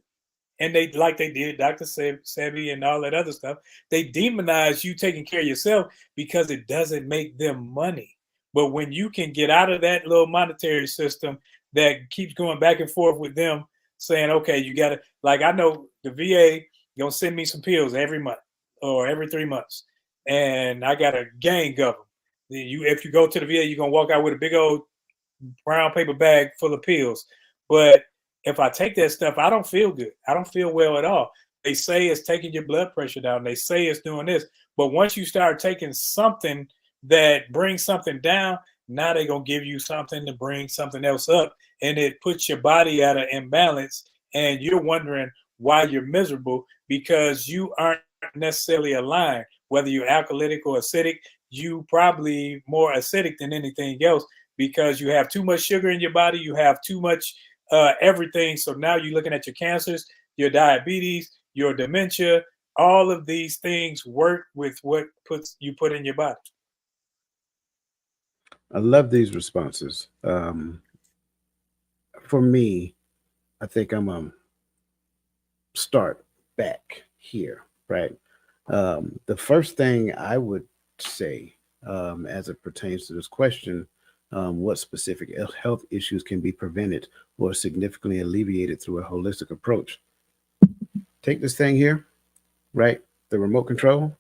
And they, like they did Dr. Sebi and all that other stuff, they demonize you taking care of yourself because it doesn't make them money. But when you can get out of that little monetary system that keeps going back and forth with them saying, okay, you got to, like, I know the VA going to send me some pills every month or every 3 months. And I got a gang of them. If you go to the VA, you're going to walk out with a big old brown paper bag full of pills. But if I take that stuff, I don't feel good. I don't feel well at all. They say it's taking your blood pressure down. They say it's doing this. But once you start taking something that brings something down, now they're going to give you something to bring something else up. And it puts your body at an imbalance. And you're wondering why you're miserable because you aren't necessarily aligned. Whether you're alkalytic or acidic, you probably more acidic than anything else because you have too much sugar in your body. You have too much everything. So now you're looking at your cancers, your diabetes, your dementia. All of these things work with what you put in your body. I love these responses. For me, I think I'm start back here, right? The first thing I would say, as it pertains to this question, what specific health issues can be prevented or significantly alleviated through a holistic approach? Take this thing here, right? The remote control,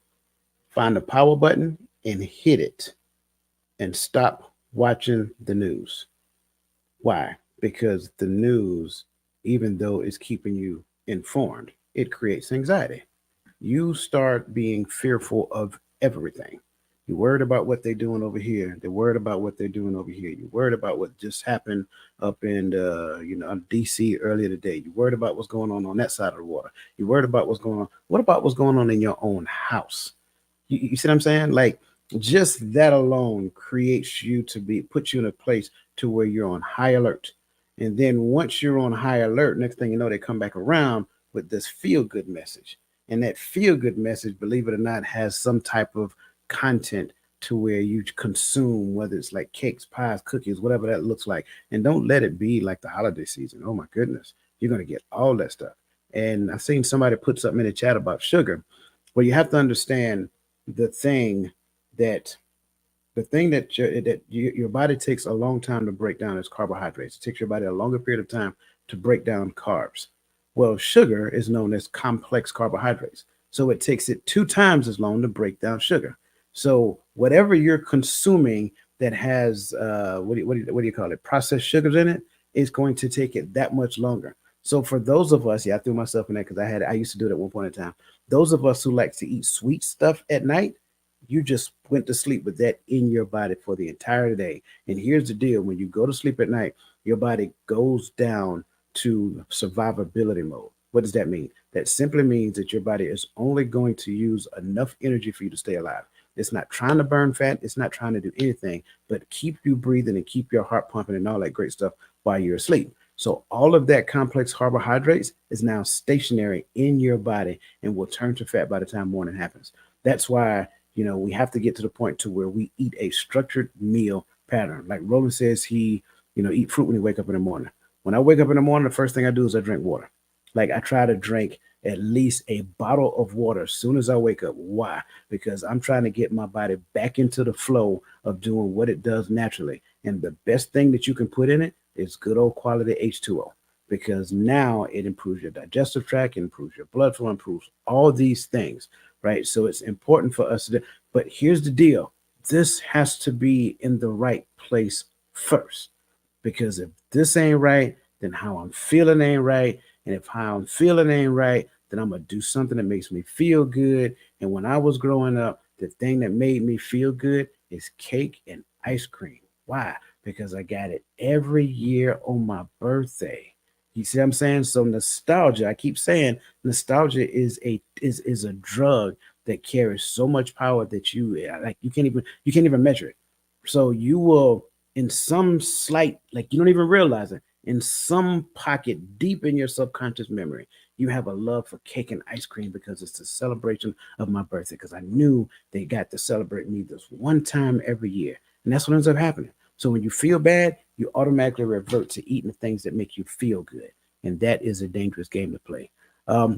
find the power button and hit it and stop watching the news. Why? Because the news, even though it's keeping you informed, it creates anxiety. You start being fearful of everything. You're worried about what they're doing over here. They're worried about what they're doing over here. You're worried about what just happened up in DC earlier today. You're worried about what's going on that side of the water. You're worried about what's going on. What about what's going on in your own house? You see what I'm saying? Like, just that alone creates you to put you in a place to where you're on high alert. And then once you're on high alert, next thing you know, they come back around with this feel good message. And that feel good message, believe it or not, has some type of content to where you consume, whether it's like cakes, pies, cookies, whatever that looks like. And don't let it be like the holiday season. Oh my goodness, you're going to get all that stuff. And I seen somebody put something in the chat about sugar. Well, you have to understand the thing that your body takes a long time to break down is carbohydrates. It takes your body a longer period of time to break down carbs. Well, sugar is known as complex carbohydrates. So it takes it 2 times as long to break down sugar. So whatever you're consuming that has what do you call it? Processed sugars in it is going to take it that much longer. So for those of us, yeah, I threw myself in there because I used to do it at one point in time. Those of us who like to eat sweet stuff at night, you just went to sleep with that in your body for the entire day. And here's the deal: when you go to sleep at night, your body goes down to survivability mode. What does that mean? That simply means that your body is only going to use enough energy for you to stay alive. It's not trying to burn fat, it's not trying to do anything but keep you breathing and keep your heart pumping and all that great stuff while you're asleep. So all of that complex carbohydrates is now stationary in your body and will turn to fat by the time morning happens. That's why we have to get to the point to where we eat a structured meal pattern. Like Roland says, he eat fruit when he wake up in the morning. When I wake up in the morning, the first thing I do is I drink water. Like, I try to drink at least a bottle of water as soon as I wake up. Why? Because I'm trying to get my body back into the flow of doing what it does naturally. And the best thing that you can put in it is good old quality H2O, because now it improves your digestive tract, it improves your blood flow, improves all these things, right? So it's important for us to do. But here's the deal: this has to be in the right place first. Because if this ain't right, then how I'm feeling ain't right. And if how I'm feeling ain't right, then I'm going to do something that makes me feel good. And when I was growing up, the thing that made me feel good is cake and ice cream. Why? Because I got it every year on my birthday. You see what I'm saying? So nostalgia, I keep saying nostalgia is a drug that carries so much power that you can't even measure it. So you will, in some slight, like, you don't even realize it, in some pocket deep in your subconscious memory, you have a love for cake and ice cream because it's the celebration of my birthday, because I knew they got to celebrate me this one time every year. And that's what ends up happening. So when you feel bad, you automatically revert to eating the things that make you feel good. And that is a dangerous game to play.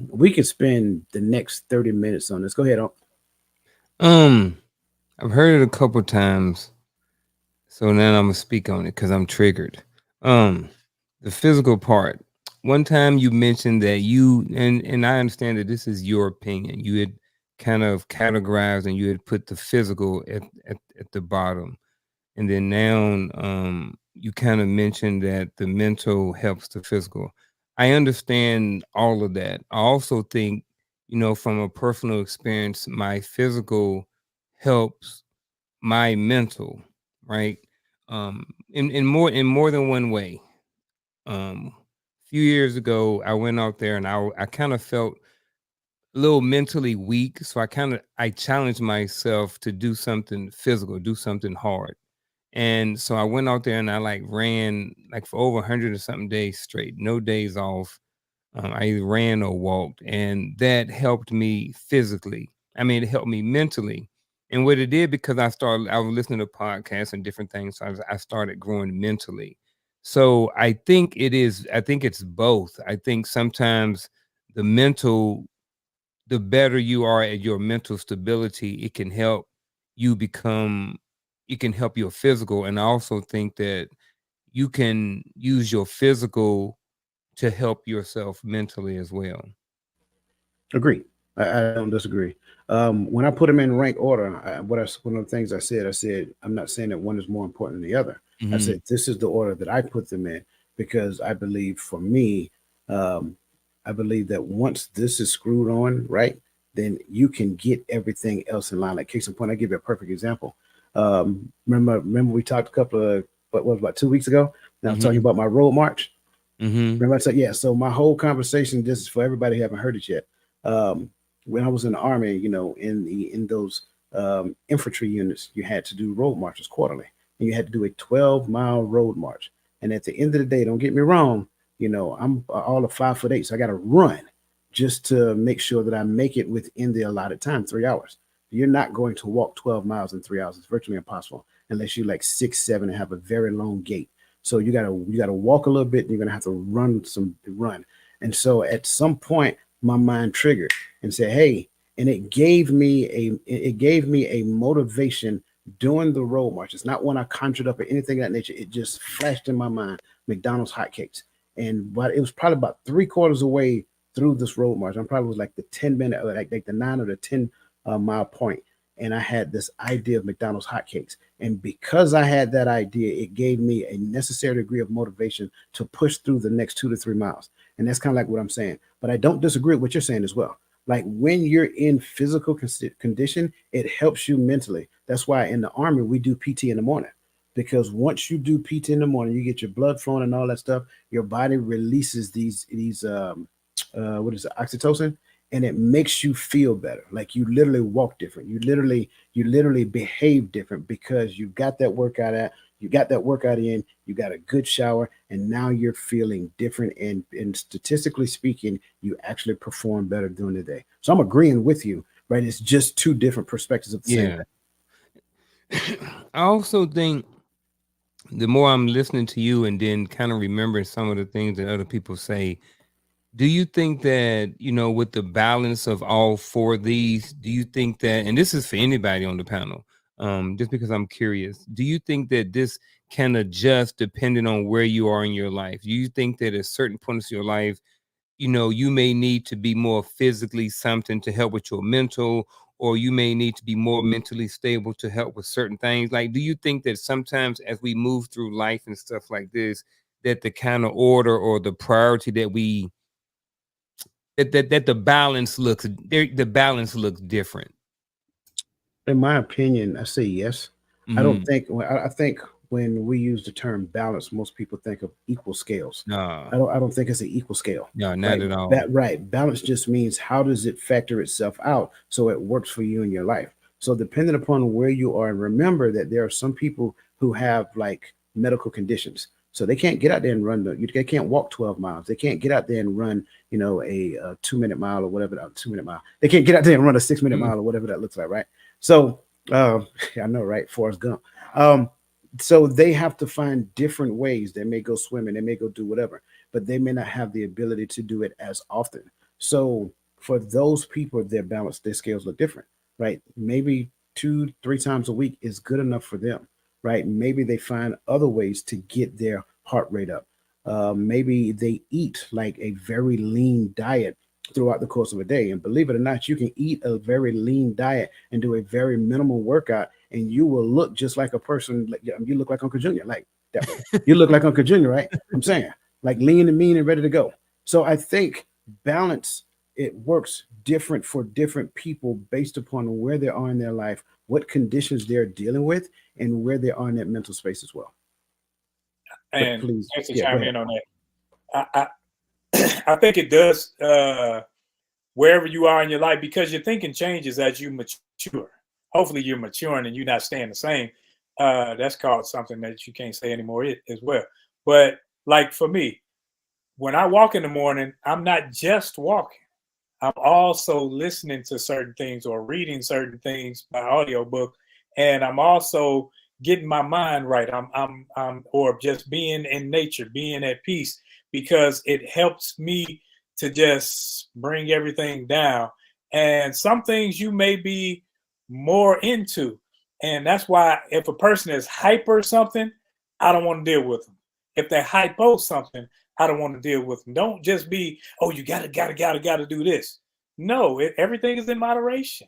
We could spend the next 30 minutes on this. Go ahead. I've heard it a couple times, so now I'm gonna speak on it because I'm triggered. Um, the physical part. One time you mentioned that and I understand that this is your opinion. You had kind of categorized and you had put the physical at the bottom. And then now you kind of mentioned that the mental helps the physical. I understand all of that. I also think, from a personal experience, my physical helps my mental, right? In more than one way. A few years ago, I went out there and I kind of felt a little mentally weak. So I challenged myself to do something physical, do something hard. And so I went out there and I ran for over 100 or something days straight, no days off. I either ran or walked, and that helped me physically. I mean, it helped me mentally. And what it did, because I was listening to podcasts and different things, so I started growing mentally. So I think it's both. I think sometimes the mental, the better you are at your mental stability, you become, it can help your physical. And I also think that you can use your physical to help yourself mentally as well. Agree. I don't disagree. When I put them in rank order, one of the things I said, I'm not saying that one is more important than the other. I said this is the order that I put them in, because I believe, for me, I believe that once this is screwed on right, then you can get everything else in line. Like case in point, I give you a perfect example. Remember we talked a couple of what was about 2 weeks ago. And I was talking about my road march. Remember I said, yeah. So my whole conversation, this is for everybody who haven't heard it yet. When I was in the Army, you know, in those infantry units, you had to do road marches quarterly, and you had to do a 12-mile road march. And at the end of the day, don't get me wrong, you know, I'm all of 5'8", so I got to run just to make sure that I make it within the allotted time, 3 hours. You're not going to walk 12 miles in 3 hours. It's virtually impossible unless you're like 6'7" and have a very long gait. So you gotta walk a little bit, and you're gonna have to run. And so at some point, my mind triggered and said, "Hey," and it gave me a motivation doing the road march. It's not one I conjured up or anything of that nature. It just flashed in my mind, McDonald's hotcakes. But it was probably about 3/4 away through this road march. I probably was like the 10-minute, or like the 9 or the 10 mile point, and I had this idea of McDonald's hotcakes. And because I had that idea, it gave me a necessary degree of motivation to push through the next 2 to 3 miles. And that's kind of like what I'm saying. But I don't disagree with what you're saying as well. Like when you're in physical condition, it helps you mentally. That's why in the Army, we do PT in the morning. Because once you do PT in the morning, you get your blood flowing and all that stuff, your body releases these what is it, oxytocin, and it makes you feel better. Like you literally walk different. You literally behave different because you got that workout in, you got a good shower, and now you're feeling different. And statistically speaking, you actually perform better during the day. So I'm agreeing with you, right? It's just two different perspectives of the same thing. I also think the more I'm listening to you and then kind of remembering some of the things that other people say, do you think that, you know, with the balance of all four of these, do you think that, and this is for anybody on the panel, just because I'm curious, do you think that this can adjust depending on where you are in your life? Do you think that at certain points of your life, you know, you may need to be more physically something to help with your mental, or you may need to be more mentally stable to help with certain things? Like, do you think that sometimes as we move through life and stuff like this, that the kind of order or the priority that we that the balance looks different? In my opinion, I say yes. I don't think I think when we use the term balance, most people think of equal scales. No, I don't think it's an equal scale. no, not Right. at all. Right. Balance just means how does it factor itself out so it works for you in your life. So depending upon where you are, and remember that there are some people who have like medical conditions. So they can't get out there and run they can't walk 12 miles. They can't get out there and run, you know, a 2-minute mile or whatever, a 2-minute mile. They can't get out there and run a 6-minute mile or whatever that looks like, right? So I know, right? Forrest Gump. So they have to find different ways. They may go swimming, they may go do whatever, but they may not have the ability to do it as often. So for those people, their scales look different, right? Maybe 2-3 times a week is good enough for them, right? Maybe they find other ways to get their heart rate up. Maybe they eat like a very lean diet throughout the course of a day. And believe it or not, you can eat a very lean diet and do a very minimal workout, and you will look just like a person. Like you look like Uncle Junior, like that way. You look like Uncle Junior, right? I'm saying, like lean and mean and ready to go. So I think balance, it works different for different people based upon where they are in their life, what conditions they're dealing with, and where they are in that mental space as well. And please, just to yeah, chime in on that, I think it does wherever you are in your life, because your thinking changes as you mature. Hopefully you're maturing and you're not staying the same. That's called something that you can't say anymore as well. But like for me, when I walk in the morning, I'm not just walking. I'm also listening to certain things or reading certain things by audiobook, and I'm also getting my mind right. I'm or just being in nature, being at peace, because it helps me to just bring everything down. And some things you may be more into, and that's why if a person is hyper something, I don't want to deal with them. If they're hypo something, I don't want to deal with them. Don't just be, oh, you gotta do this. No, everything is in moderation.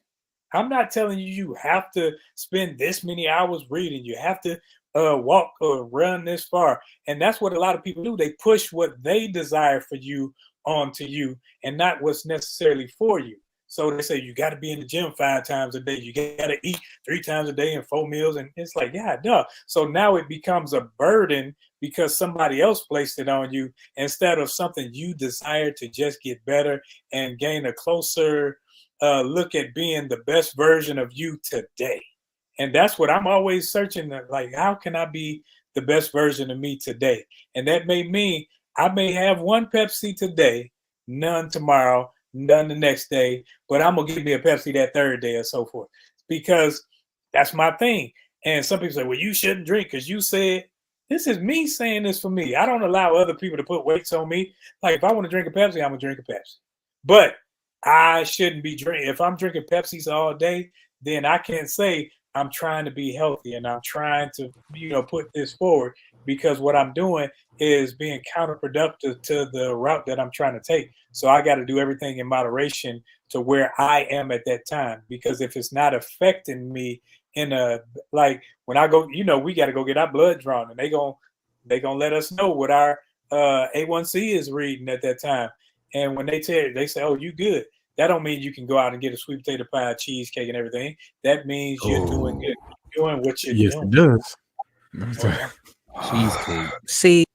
I'm not telling you have to spend this many hours reading. You have to walk or run this far. And that's what a lot of people do. They push what they desire for you onto you and not what's necessarily for you. So they say you got to be in the gym 5 times a day. You got to eat 3 times a day and 4 meals. And it's like, yeah, duh. So now it becomes a burden because somebody else placed it on you instead of something you desire to just get better and gain a closer look at being the best version of you today. And that's what I'm always searching. Like, how can I be the best version of me today? And that may mean I may have 1 Pepsi today, none tomorrow, none the next day, but I'm gonna give me a Pepsi that 3rd day or so forth, because that's my thing. And some people say, well, you shouldn't drink because you said. This is me saying this for me. I don't allow other people to put weights on me. Like, if I want to drink a Pepsi, I'm gonna drink a Pepsi. But I shouldn't be drinking. If I'm drinking Pepsis all day, then I can't say I'm trying to be healthy and I'm trying to, put this forward, because what I'm doing is being counterproductive to the route that I'm trying to take. So I got to do everything in moderation to where I am at that time. Because if it's not affecting me in a, like when I go, we got to go get our blood drawn, and they gonna let us know what our A1C is reading at that time. And when they say, oh, you good, that don't mean you can go out and get a sweet potato pie, cheesecake, and everything. That means you're doing good. You're doing what you're Yes, doing. it does. Oh, yeah. Cheesecake. See,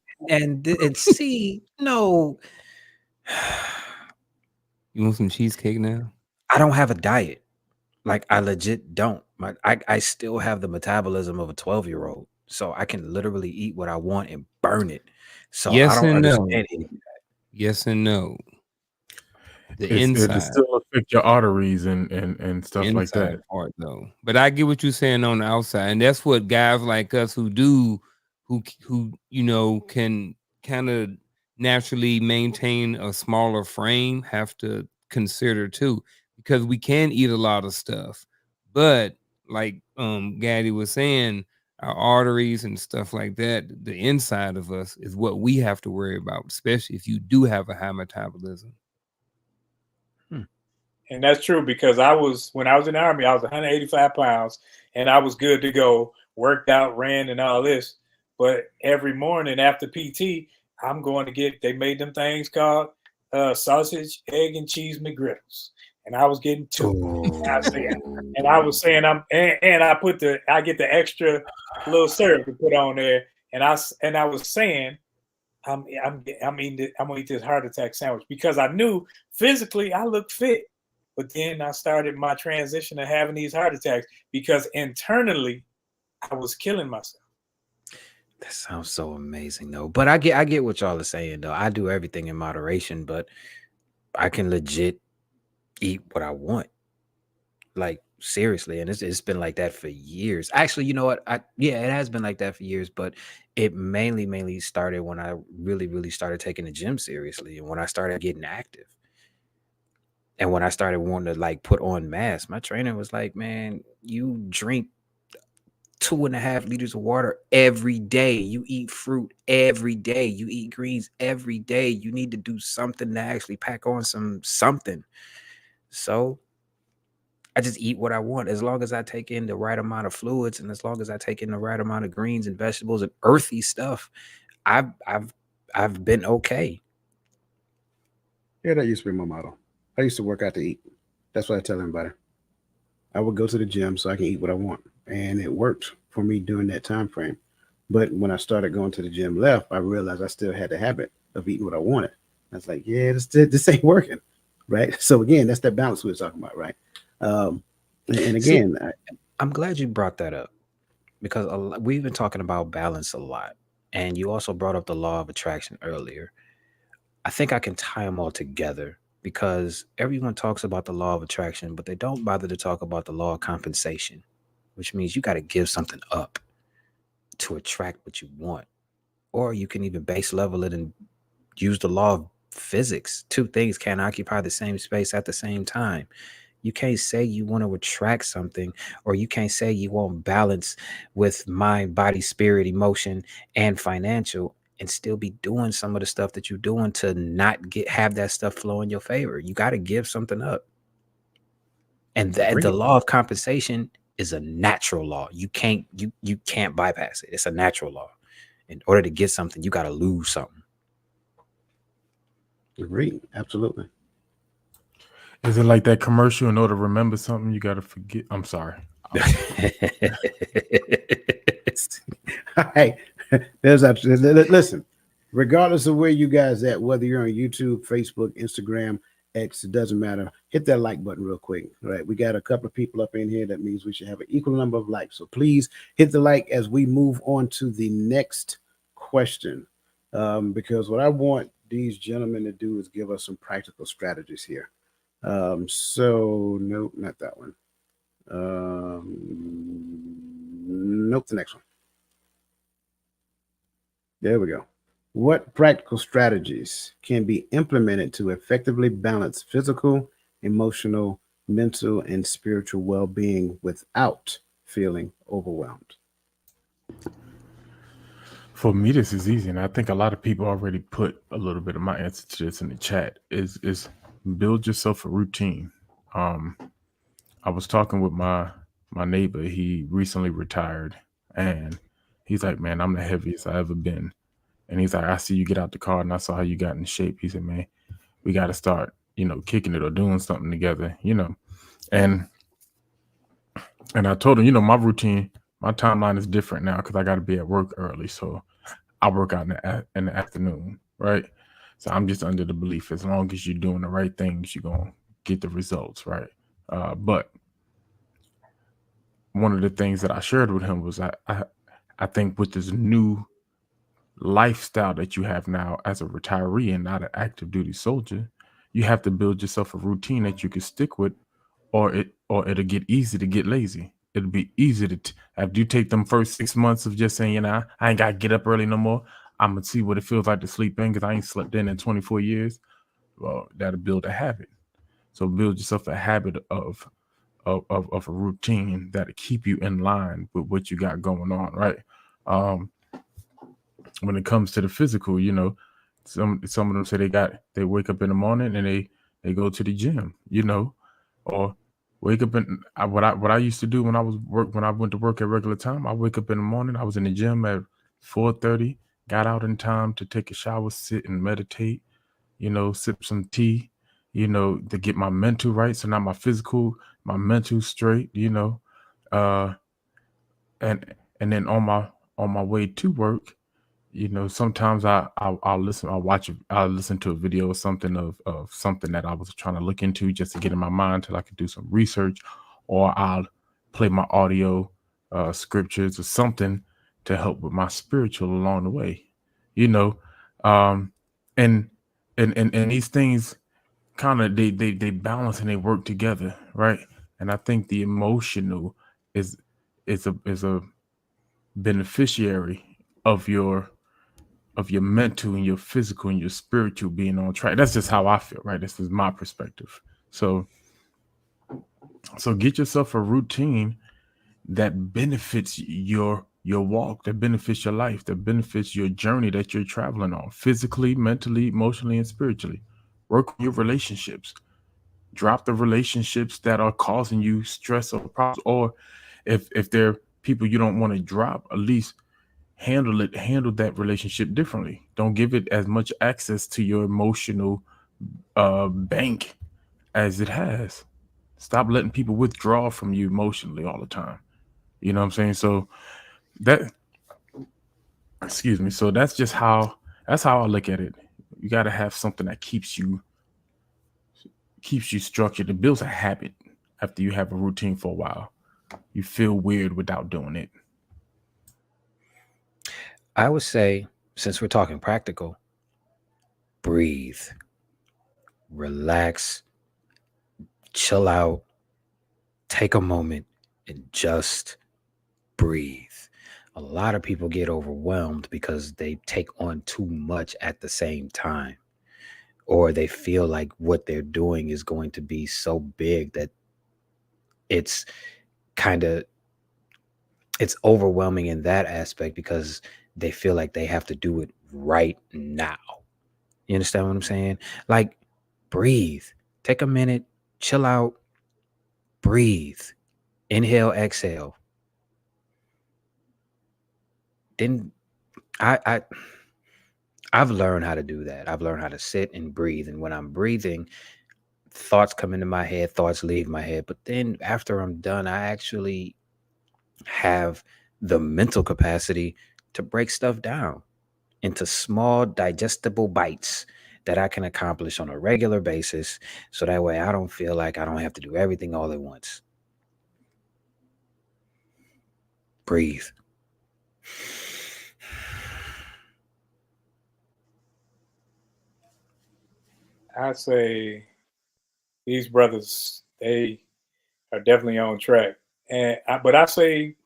see, no, You want some cheesecake now? I don't have a diet. Like, I legit don't. I still have the metabolism of a 12-year-old. So I can literally eat what I want and burn it. So I Yes don't and no. understand any of that. Yes and no. The It'll inside still affect your arteries and stuff like that. part though. But I get what you're saying on the outside, and that's what guys like us who can kind of naturally maintain a smaller frame have to consider too, because we can eat a lot of stuff, but like Gaddy was saying, our arteries and stuff like that, the inside of us is what we have to worry about, especially if you do have a high metabolism. And that's true, because when I was in the Army, I was 185 pounds and I was good to go, worked out, ran, and all this. But every morning after PT, I'm going to they made them things called sausage, egg, and cheese McGriddles. And I was getting 2. And I was saying, I get the extra little syrup to put on there. And I was saying, I'm gonna eat this heart attack sandwich, because I knew physically I looked fit. But then I started my transition to having these heart attacks because internally I was killing myself. That sounds so amazing, though. But I get what y'all are saying, though. I do everything in moderation, but I can legit eat what I want. Like, seriously. And it's been like that for years. Actually, you know what? It has been like that for years, but it mainly started when I really started taking the gym seriously, and when I started getting active. And when I started wanting to like put on mass, my trainer was like, man, you drink 2.5 liters of water every day. You eat fruit every day. You eat greens every day. You need to do something to actually pack on something. So I just eat what I want, as long as I take in the right amount of fluids, and as long as I take in the right amount of greens and vegetables and earthy stuff. I've been okay. Yeah, that used to be my motto. I used to work out to eat. That's what I tell everybody. I would go to the gym so I can eat what I want, and it worked for me during that time frame. But when I started going to the gym left, I realized I still had the habit of eating what I wanted. I was like, yeah, this ain't working, right? So again, that's that balance we were talking about, right? And again, I'm glad you brought that up, because we've been talking about balance a lot, and you also brought up the law of attraction earlier. I think I can tie them all together, because everyone talks about the law of attraction, but they don't bother to talk about the law of compensation, which means you got to give something up to attract what you want. Or you can even base level it and use the law of physics. 2 things can't occupy the same space at the same time. You can't say you want to attract something, or you can't say you want balance with mind, body, spirit, emotion, and financial, and still be doing some of the stuff that you're doing to not have that stuff flow in your favor. You got to give something up. And the law of compensation is a natural law. You can't bypass it. It's a natural law. In order to get something, you got to lose something. Agreed. Absolutely. Is it like that commercial? In order to remember something, you got to forget. I'm sorry. Hey, listen. Regardless of where you guys at, whether you're on YouTube, Facebook, Instagram, X, it doesn't matter. Hit that like button real quick. All right, we got a couple of people up in here. That means we should have an equal number of likes. So please hit the like as we move on to the next question. Because what I want these gentlemen to do is give us some practical strategies here. So nope, not that one. Nope, the next one. There we go. What practical strategies can be implemented to effectively balance physical, emotional, mental, and spiritual well being without feeling overwhelmed? For me, this is easy, and I think a lot of people already put a little bit of my answer to this in the chat. Is build yourself a routine. I was talking with my neighbor. He recently retired, and he's like, "Man, I'm the heaviest I ever been." And he's like, "I see you get out the car, and I saw how you got in shape." He said, "Man, we got to start, kicking it or doing something together, And I told him, my routine, my timeline is different now because I got to be at work early, so I work out in the afternoon, right? So I'm just under the belief as long as you're doing the right things, you're gonna get the results, right? But one of the things that I shared with him was I think with this new lifestyle that you have now as a retiree and not an active duty soldier, you have to build yourself a routine that you can stick with, or it'll get easy to get lazy. It'll be easy to after you take them first 6 months of just saying, I ain't gotta get up early no more. I'm gonna see what it feels like to sleep in because I ain't slept in 24 years. Well, that'll build a habit. So build yourself a habit of a routine that'll keep you in line with what you got going on, right? When it comes to the physical, some of them say they wake up in the morning and they go to the gym, or wake up what I used to do when I went to work at regular time. I wake up in the morning. I was in the gym at 4:30. Got out in time to take a shower, sit and meditate. Sip some tea. To get my mental right, so not my physical, my mental straight. Uh, and then on my way to work, sometimes I'll listen to a video or something of something that I was trying to look into just to get in my mind till I could do some research, or I'll play my audio scriptures or something to help with my spiritual along the way, um, and and these things kind of they balance and they work together, right? And I think the emotional is a beneficiary of your mental and your physical and your spiritual being on track. That's just how I feel, right? This is my perspective. So get yourself a routine that benefits your walk, that benefits your life, that benefits your journey that you're traveling on, physically, mentally, emotionally, and spiritually. Work on your relationships. Drop the relationships that are causing you stress or problems, or if they're people you don't want to drop, at least handle that relationship differently. Don't give it as much access to your emotional bank as it has. Stop letting people withdraw from you emotionally all the time. You know what I'm saying? So that excuse me. So that's how I look at it. You got to have something that keeps you structured. It builds a habit. After you have a routine for a while, you feel weird without doing it. I would say, since we're talking practical, breathe, relax, chill out, take a moment, and just breathe. A lot of people get overwhelmed because they take on too much at the same time, or they feel like what they're doing is going to be so big that it's overwhelming in that aspect because they feel like they have to do it right now. You understand what I'm saying? Like, breathe, take a minute, chill out, breathe, inhale, exhale. Then I've learned how to do that. I've learned how to sit and breathe. And when I'm breathing, thoughts come into my head, thoughts leave my head. But then after I'm done, I actually have the mental capacity to break stuff down into small, digestible bites that I can accomplish on a regular basis. So that way I don't feel like I don't have to do everything all at once. Breathe. I say these brothers, they are definitely on track. But I say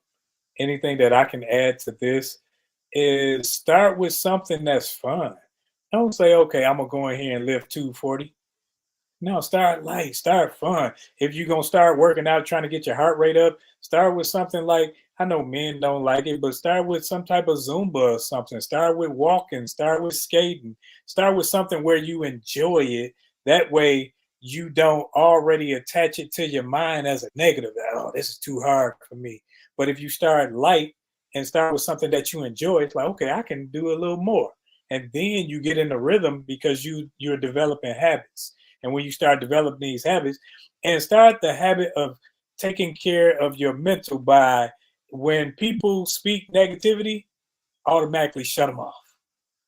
anything that I can add to this is start with something that's fun. Don't say, okay, I'm gonna go in here and lift 240. No, start light, start fun. If you're gonna start working out, trying to get your heart rate up, start with something like, I know men don't like it, but start with some type of Zumba or something. Start with walking, start with skating, start with something where you enjoy it. That way you don't already attach it to your mind as a negative. Oh, this is too hard for me. But if you start light and start with something that you enjoy, it's like, okay, I can do a little more. And then you get in the rhythm because you're developing habits. And when you start developing these habits and start the habit of taking care of your mental by when people speak negativity, automatically shut them off.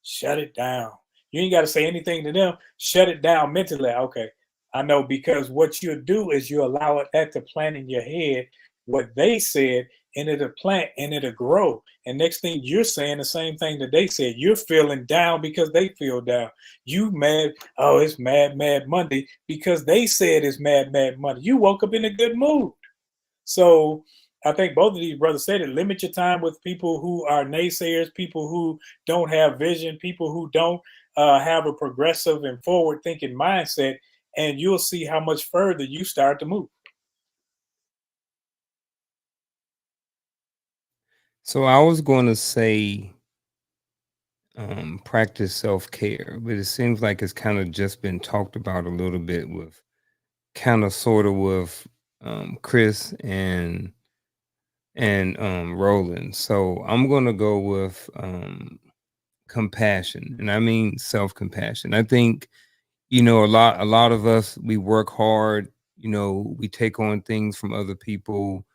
Shut it down. You ain't got to say anything to them. Shut it down mentally. Okay, I know, because what you'll do is you allow that to plant in your head what they said, and it'll plant and it'll grow. And next thing you're saying the same thing that they said. You're feeling down because they feel down. You mad, oh, it's mad Monday because they said it's mad Monday. You woke up in a good mood. So I think both of these brothers said it. Limit your time with people who are naysayers, people who don't have vision, people who don't have a progressive and forward thinking mindset, and you'll see how much further you start to move. So I was going to say practice self-care, but it seems like it's kind of just been talked about a little bit with kind of sort of with Chris and Roland. So I'm going to go with compassion, and I mean self-compassion. I think, a lot of us, we work hard, we take on things from other people,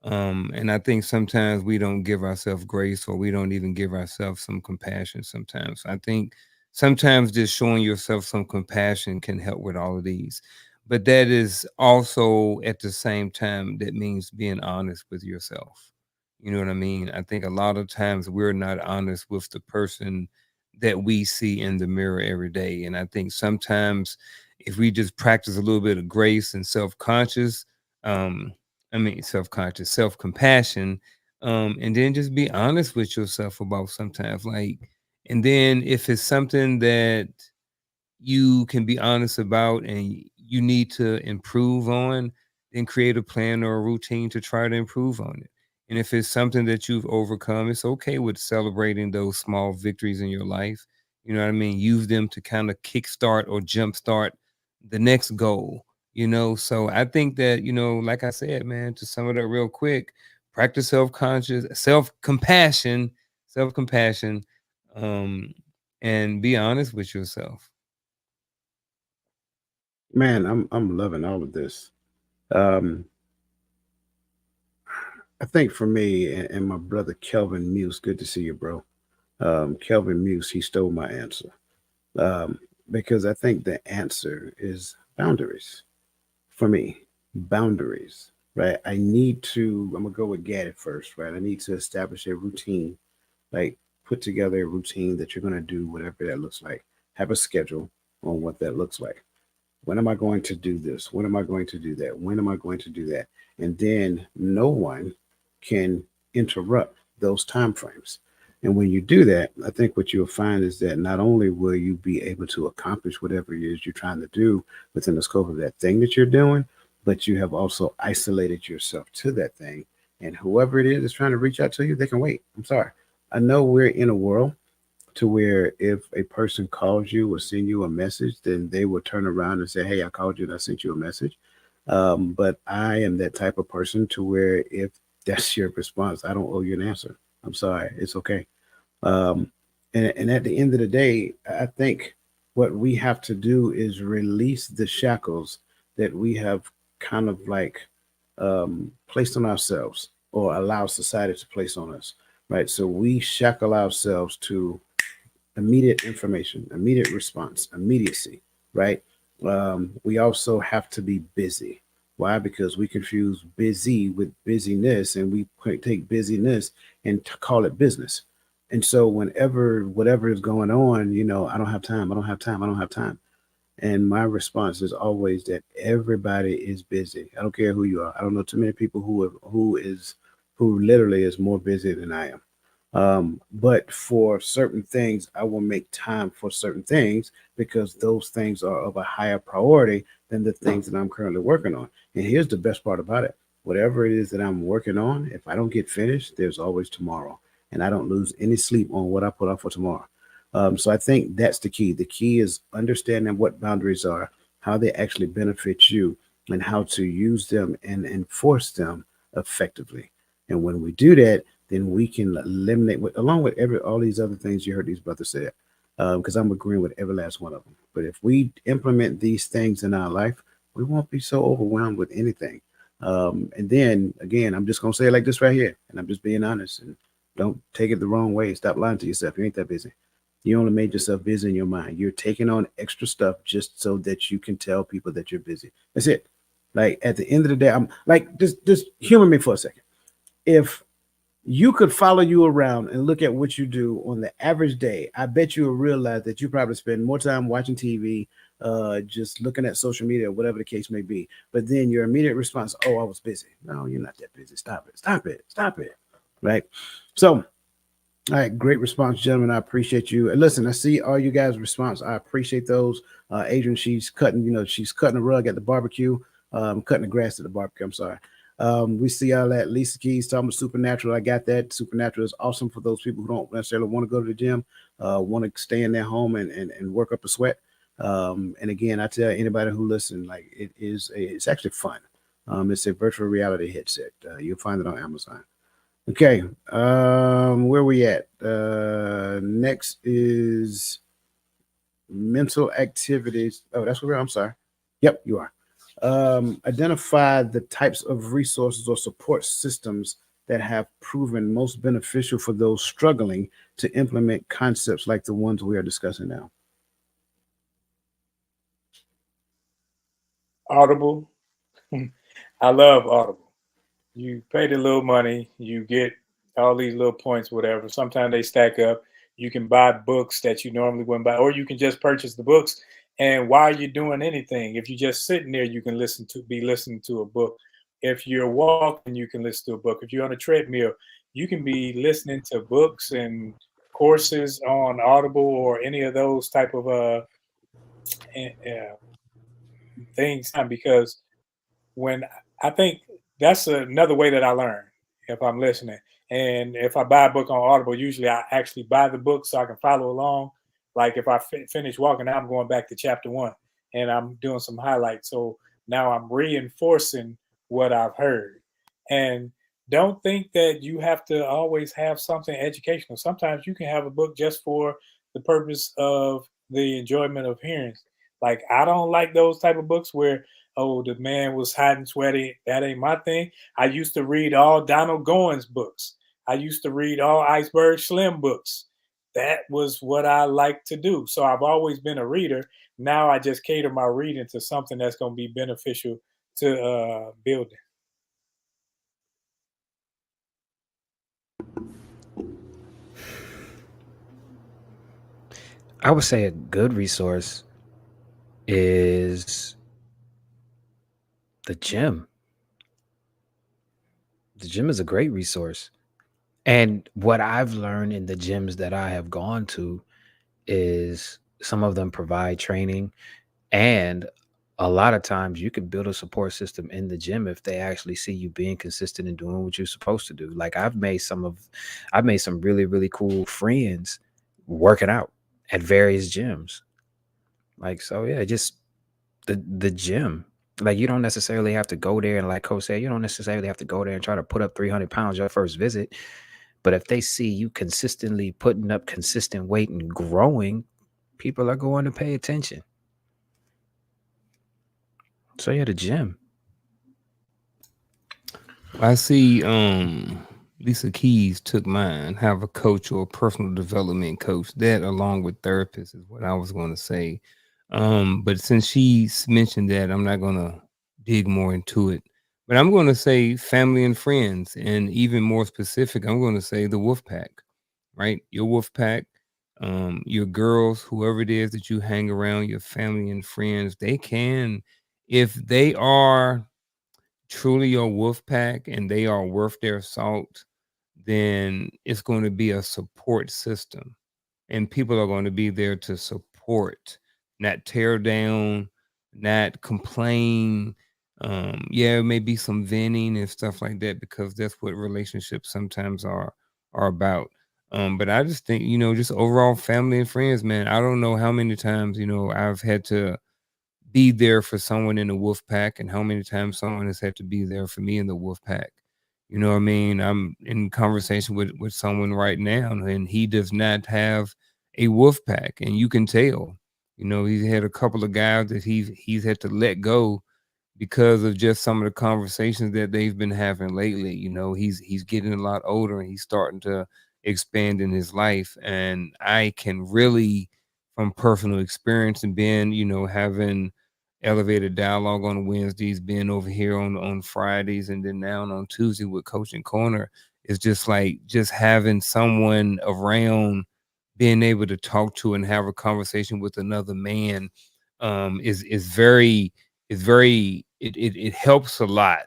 and I think sometimes we don't give ourselves grace, or we don't even give ourselves some compassion sometimes. I think sometimes just showing yourself some compassion can help with all of these. But that is also at the same time, that means being honest with yourself. You know what I mean? I think a lot of times we're not honest with the person that we see in the mirror every day. And I think sometimes if we just practice a little bit of grace and um, self-conscious, self-compassion, and then just be honest with yourself about sometimes, like, and then if it's something that you can be honest about and you need to improve on, then create a plan or a routine to try to improve on it. And if it's something that you've overcome, it's okay with celebrating those small victories in your life. You know what I mean? Use them to kind of kickstart or jumpstart the next goal. So I think that, like I said, man, to sum it up real quick, practice self-compassion, um, and be honest with yourself. Man, I'm loving all of this. Um, I think for me and my brother Kelvin Muse, good to see you, bro. Kelvin Muse, he stole my answer. Um, because I think the answer is boundaries for me. Boundaries, right? I'm gonna go with Gaddy first, right? I need to establish a routine, like put together a routine that you're gonna do whatever that looks like. Have a schedule on what that looks like. When am I going to do this? When am I going to do that? When am I going to do that? And then no one can interrupt those time frames. And when you do that, I think what you'll find is that not only will you be able to accomplish whatever it is you're trying to do within the scope of that thing that you're doing, but you have also isolated yourself to that thing. And whoever it is that's trying to reach out to you, they can wait. I'm sorry. I know we're in a world to where if a person calls you or send you a message, then they will turn around and say, "Hey, I called you and I sent you a message." But I am that type of person to where if that's your response, I don't owe you an answer. I'm sorry. It's okay. Um, and at the end of the day, I think what we have to do is release the shackles that we have kind of like placed on ourselves or allow society to place on us, right? So we shackle ourselves to immediate information, immediate response, immediacy, right? We also have to be busy. Why? Because we confuse busy with busyness, and we take busyness and call it business. And so, whenever whatever is going on, I don't have time. I don't have time. I don't have time. And my response is always that everybody is busy. I don't care who you are. I don't know too many people who literally is more busy than I am. But for certain things, I will make time for certain things because those things are of a higher priority than the things that I'm currently working on. And here's the best part about it: whatever it is that I'm working on, if I don't get finished, there's always tomorrow. And I don't lose any sleep on what I put off for tomorrow. So I think that's the key. The key is understanding what boundaries are, how they actually benefit you, and how to use them and enforce them effectively. And when we do that, then we can eliminate, along with every all these other things you heard these brothers say, because I'm agreeing with every last one of them. But if we implement these things in our life, we won't be so overwhelmed with anything. And then again, I'm just gonna say it like this right here, and I'm just being honest. And don't take it the wrong way. Stop lying to yourself. You ain't that busy. You only made yourself busy in your mind. You're taking on extra stuff just so that you can tell people that you're busy. That's it. Like at the end of the day, I'm like, just humor me for a second. If you could follow you around and look at what you do on the average day, I bet you will realize that you probably spend more time watching TV, just looking at social media, or whatever the case may be. But then your immediate response, "Oh, I was busy." No, you're not that busy. Stop it. Stop it. Stop it. Right. So all right, great response, gentlemen. I appreciate you. And listen, I see all you guys' response. I appreciate those. Adrian, she's cutting the rug at the barbecue, cutting the grass at the barbecue. I'm sorry. We see all that. Lisa Keys talking about supernatural. I got that. Supernatural is awesome for those people who don't necessarily want to go to the gym, want to stay in their home and work up a sweat. And again, I tell anybody who listen, like it's actually fun. It's a virtual reality headset. You'll find it on Amazon. Okay, where we at? Next is mental activities. Oh, that's where we're. I'm sorry. Yep, you are. Identify the types of resources or support systems that have proven most beneficial for those struggling to implement concepts like the ones we are discussing now. Audible. I love Audible. You pay the little money, you get all these little points, whatever. Sometimes they stack up. You can buy books that you normally wouldn't buy, or you can just purchase the books. And while you're doing anything, if you're just sitting there, you can be listening to a book. If you're walking, you can listen to a book. If you're on a treadmill, you can be listening to books and courses on Audible or any of those type of things. Because when I think that's another way that I learn if I'm listening. And if I buy a book on Audible, usually I actually buy the book so I can follow along. Like if I finish walking, now I'm going back to chapter one and I'm doing some highlights. So now I'm reinforcing what I've heard. And don't think that you have to always have something educational. Sometimes you can have a book just for the purpose of the enjoyment of hearing. Like I don't like those type of books where, oh, the man was hot and sweaty. That ain't my thing. I used to read all Donald Goins books. I used to read all Iceberg Slim books. That was what I like to do. So I've always been a reader. Now I just cater my reading to something that's going to be beneficial to building. I would say a good resource is the gym. The gym is a great resource. And what I've learned in the gyms that I have gone to is some of them provide training, and a lot of times you can build a support system in the gym if they actually see you being consistent and doing what you're supposed to do. Like I've made some really, really cool friends working out at various gyms. Like, so yeah, just the gym. Like you don't necessarily have to go there, and like Coach said, you don't necessarily have to go there and try to put up 300 pounds your first visit. But if they see you consistently putting up consistent weight and growing, people are going to pay attention. So you at a gym. I see Lisa Keys took mine, have a coach or a personal development coach. That along with therapist is what I was going to say. But since she's mentioned that, I'm not going to dig more into it. But I'm going to say family and friends, and even more specific, I'm going to say the wolf pack, right? Your wolf pack, your girls, whoever it is that you hang around, your family and friends, they can, if they are truly your wolf pack and they are worth their salt, then it's going to be a support system. And people are going to be there to support, not tear down, not complain. Yeah, maybe some venting and stuff like that, because that's what relationships sometimes are about. But I just think, just overall family and friends, man. I don't know how many times, I've had to be there for someone in the wolf pack and how many times someone has had to be there for me in the wolf pack. You know what I mean? I'm in conversation with someone right now and he does not have a wolf pack, and you can tell. He's had a couple of guys that he's had to let go because of just some of the conversations that they've been having lately. He's getting a lot older and he's starting to expand in his life. And I can really, from personal experience and being, having elevated dialogue on Wednesdays, being over here on Fridays, and then now on Tuesday with Coaching Corner, it's just like just having someone around, being able to talk to and have a conversation with another man is very it helps a lot,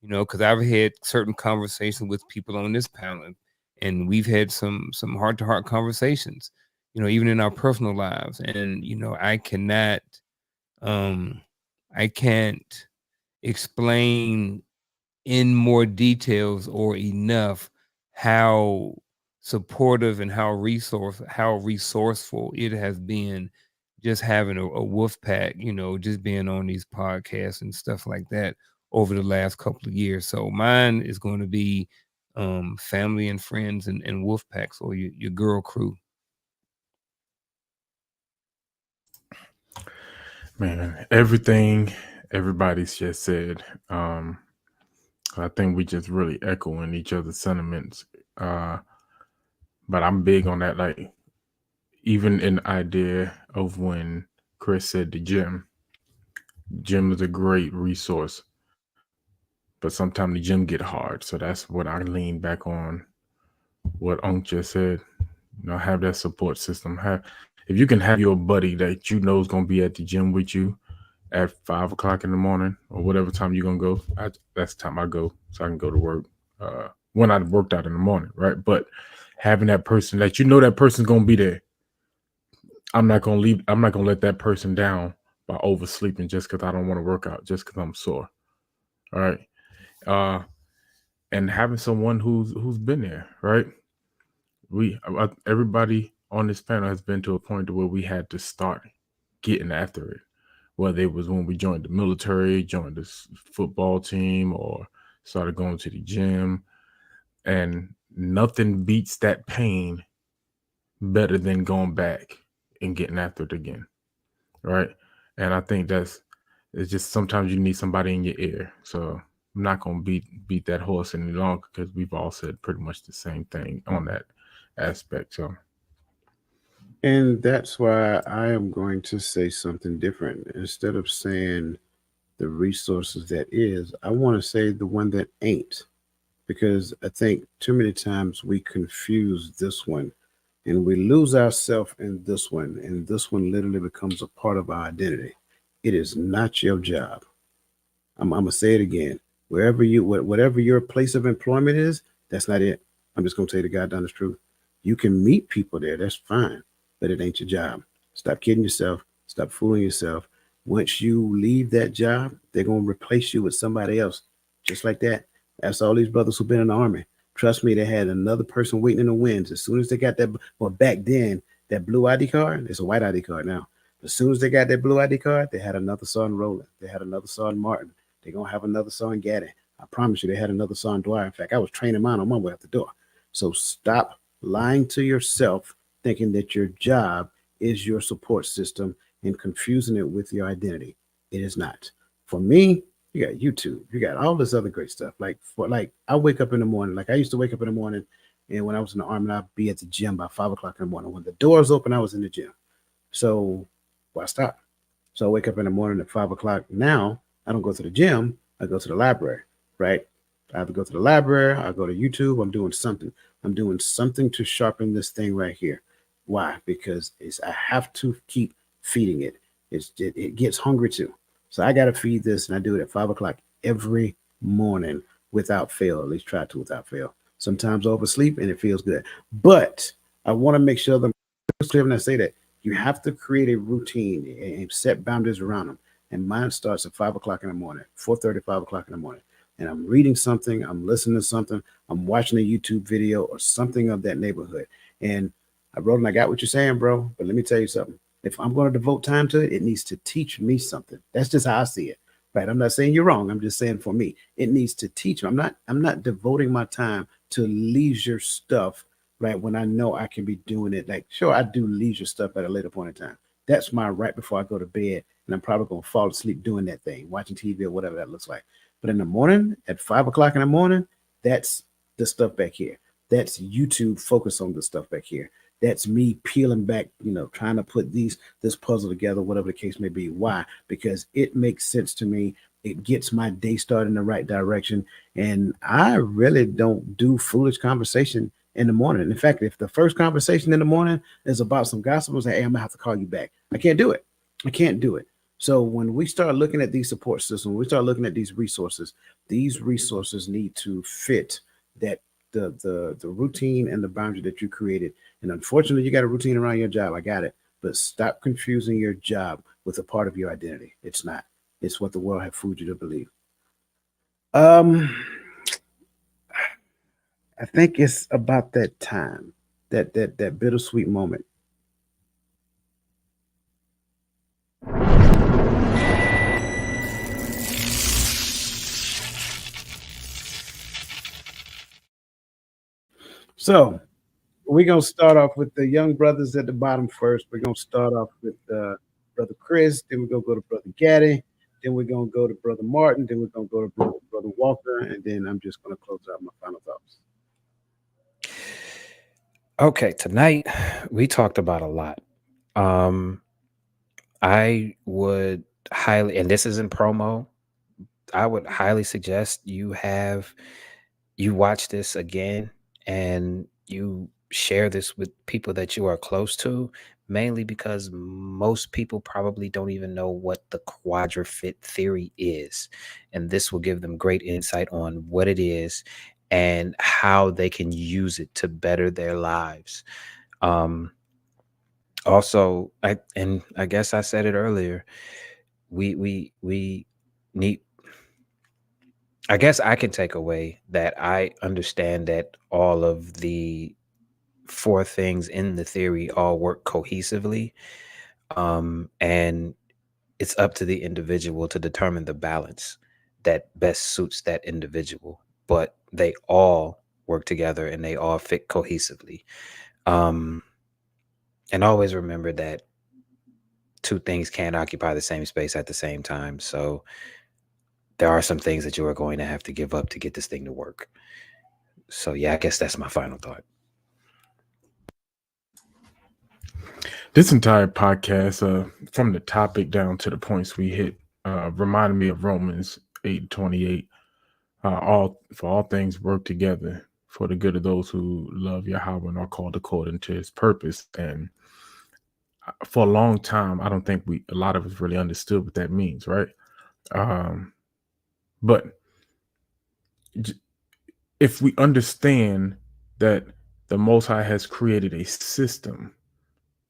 because I've had certain conversations with people on this panel, and we've had some heart-to-heart conversations, even in our personal lives. And I can't explain in more details or enough how supportive and how resourceful it has been, just having a wolf pack, just being on these podcasts and stuff like that over the last couple of years. So mine is going to be family and friends and wolf packs, or your girl crew. Man, everything everybody's just said. I think we just really echoing each other's sentiments. But I'm big on that. Like, even in the idea of when Chris said the gym is a great resource, but sometimes the gym get hard. So that's what I lean back on. What Unc just said. Have that support system. If you can have your buddy that you know is gonna be at the gym with you at 5 o'clock in the morning or whatever time you're gonna go. That's the time I go, so I can go to work when I've worked out in the morning, right? But having that person that that person's gonna be there. I'm not gonna let that person down by oversleeping just because I don't want to work out, just because I'm sore. All right. And having someone who's been there, right? Everybody on this panel has been to a point where we had to start getting after it, whether it was when we joined the military, joined the football team, or started going to the gym. And nothing beats that pain better than going back and getting after it again, right? And I think it's just sometimes you need somebody in your ear. So I'm not going to beat that horse any longer, because we've all said pretty much the same thing on that aspect. So, And that's why I am going to say something different. Instead of saying the resources that is, I want to say the one that ain't. Because I think too many times we confuse this one and we lose ourselves in this one. And this one literally becomes a part of our identity. It is not your job. I'm gonna say it again. Whatever your place of employment is, that's not it. I'm just gonna tell you the God honest truth. You can meet people there, that's fine, but it ain't your job. Stop kidding yourself. Stop fooling yourself. Once you leave that job, they're gonna replace you with somebody else, just like that. That's all these brothers who've been in the army. Trust me, they had another person waiting in the wings. As soon as they got that, well, back then that blue ID card, it's a white ID card now. As soon as they got that blue ID card, they had another son Roland. They had another son Martin. They're gonna have another son Gaddy. I promise you, they had another son Dwyer. In fact, I was training mine on my way out the door. So stop lying to yourself, thinking that your job is your support system and confusing it with your identity. It is not. For me, you got YouTube, you got all this other great stuff. Like I wake up in the morning, like I used to wake up in the morning, and when I was in the army, I'd be at the gym by 5 o'clock in the morning. When the doors open, I was in the gym. So why stop? So I wake up in the morning at 5 o'clock. Now I don't go to the gym. I go to the library, right? I have to go to the library. I go to YouTube. I'm doing something. I'm doing something to sharpen this thing right here. Why? Because I have to keep feeding it. It gets hungry too. So I got to feed this, and I do it at 5 o'clock every morning without fail. At least try to without fail. Sometimes I oversleep, and it feels good. But I want to make sure that I'm clear when I say that you have to create a routine and set boundaries around them. And mine starts at 5 o'clock in the morning, 4:30, 5 o'clock in the morning. And I'm reading something, I'm listening to something, I'm watching a YouTube video or something of that neighborhood. And I wrote and I got what you're saying, bro. But let me tell you something. If I'm going to devote time to it, it needs to teach me something. That's just how I see it. Right. I'm not saying you're wrong. I'm just saying for me, it needs to teach me. I'm not devoting my time to leisure stuff, right? When I know I can be doing it. Like, sure, I do leisure stuff at a later point in time. That's my right before I go to bed. And I'm probably gonna fall asleep doing that thing, watching TV or whatever that looks like. But in the morning, at 5 o'clock in the morning, that's the stuff back here. That's YouTube focus on the stuff back here. That's me peeling back, trying to put this puzzle together, whatever the case may be. Why? Because it makes sense to me. It gets my day started in the right direction. And I really don't do foolish conversation in the morning. In fact, if the first conversation in the morning is about some gossip, I say, hey, I'm gonna have to call you back. I can't do it. I can't do it. So when we start looking at these support systems, we start looking at these resources need to fit that the routine and the boundary that you created. And unfortunately, you got a routine around your job. I got it. But stop confusing your job with a part of your identity. It's not. It's what the world have fooled you to believe. I think it's about that time, that bittersweet moment. So we're gonna start off with the young brothers at the bottom first. We're gonna start off with brother Chris, then we're gonna go to brother Gaddy, then we're gonna go to brother Martin, then we're gonna go to brother Walker, and then I'm just gonna close out my final thoughts. Okay, tonight we talked about a lot. I would highly, and this isn't promo, I would highly suggest you watch this again and you share this with people that you are close to, mainly because most people probably don't even know what the QuadraFit theory is. And this will give them great insight on what it is and how they can use it to better their lives. Also, I guess I said it earlier, we need, I guess I can take away that I understand that all of the four things in the theory all work cohesively. And it's up to the individual to determine the balance that best suits that individual. But they all work together and they all fit cohesively. And always remember that two things can't occupy the same space at the same time. So there are some things that you are going to have to give up to get this thing to work. So yeah, I guess that's my final thought. This entire podcast, from the topic down to the points we hit, reminded me of Romans 8:28. All things work together for the good of those who love Yahweh and are called according to His purpose. And for a long time, I don't think a lot of us really understood what that means, right? But if we understand that the Most High has created a system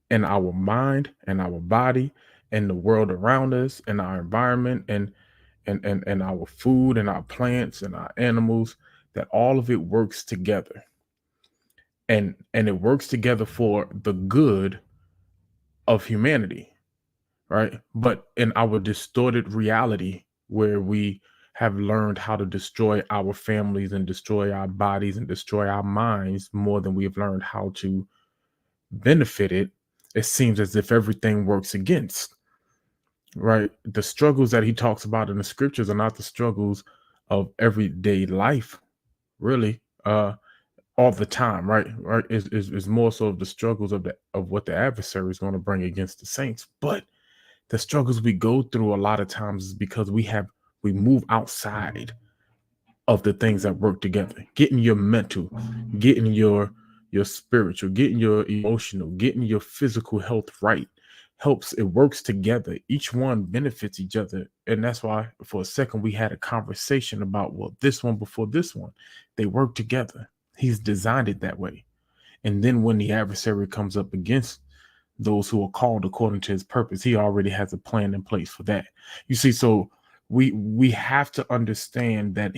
in our mind and our body and the world around us and our environment and our food and our plants and our animals, that all of it works together. And it works together for the good of humanity, right? But in our distorted reality, where we have learned how to destroy our families and destroy our bodies and destroy our minds more than we have learned how to benefit it, it seems as if everything works against. right? The struggles that he talks about in the scriptures are not the struggles of everyday life, really, all the time, right? Right? Is more so of the struggles of what the adversary is going to bring against the saints. But the struggles we go through a lot of times is because we move outside of the things that work together. Getting your mental, getting your spiritual, getting your emotional, getting your physical health right helps. It works together. Each one benefits each other. And that's why for a second we had a conversation about, well, this one before this one, they work together. He's designed it that way. And then when the adversary comes up against those who are called according to his purpose, he already has a plan in place for that. You see, so we have to understand that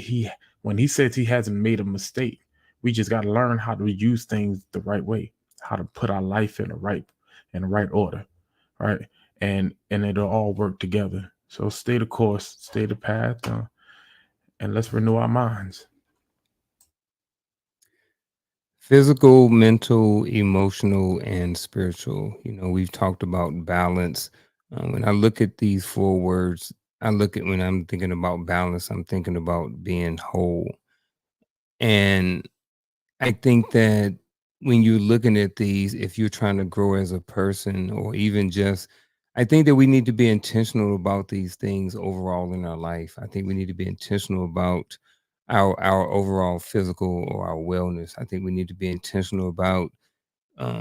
when he says he hasn't made a mistake, we just got to learn how to use things the right way, how to put our life in the right order, right? And it'll all work together. So stay the course, stay the path, and let's renew our minds. Physical, mental, emotional, and spiritual. We've talked about balance. When I look at these four words, when I'm thinking about balance, I'm thinking about being whole. And I think that when you're looking at these, if you're trying to grow as a person, or even just, I think that we need to be intentional about these things overall in our life. I think we need to be intentional about our overall physical or our wellness. I think we need to be intentional about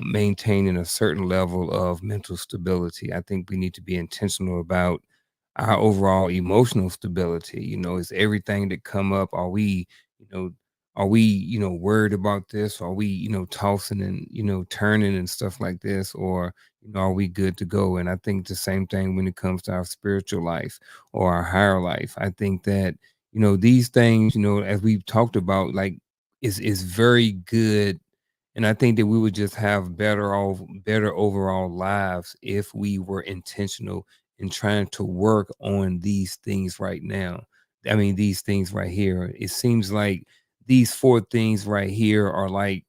maintaining a certain level of mental stability. I think we need to be intentional about our overall emotional stability. Is everything that come up, you know, worried about this? Are we, tossing and, turning and stuff like this? Or, are we good to go? And I think the same thing when it comes to our spiritual life or our higher life. I think that, these things, as we've talked about, like is very good. And I think that we would just have better overall lives if we were intentional in trying to work on these things right now. I mean, these things right here. It seems like these four things right here are like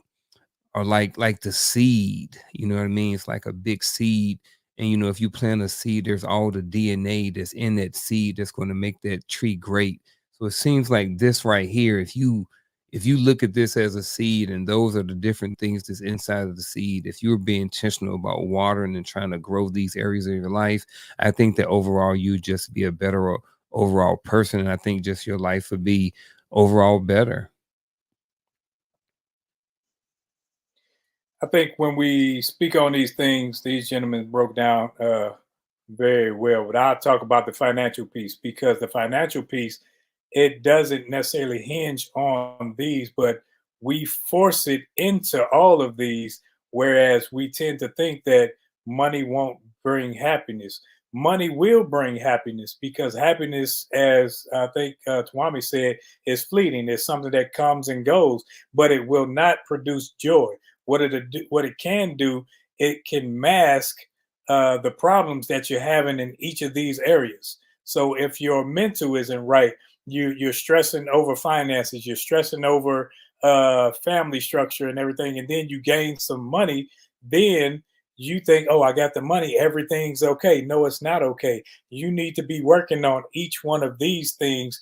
the seed. You know what I mean? It's like a big seed. And if you plant a seed, there's all the DNA that's in that seed that's going to make that tree great. So it seems like this right here, if you look at this as a seed, and those are the different things that's inside of the seed, if you're being intentional about watering and trying to grow these areas of your life, I think that overall you just be a better overall person. And I think just your life would be overall better. I think when we speak on these things, these gentlemen broke down very well. But I'll talk about the financial piece, because the financial piece, it doesn't necessarily hinge on these, but we force it into all of these, whereas we tend to think that money won't bring happiness. Money will bring happiness, because happiness, as I think Twami said, is fleeting. It's something that comes and goes, but it will not produce joy. What it can do, it can mask the problems that you're having in each of these areas. So if your mental isn't right, you're stressing over finances, you're stressing over family structure and everything, and then you gain some money, then you think, oh, I got the money, everything's okay. No, it's not okay. You need to be working on each one of these things,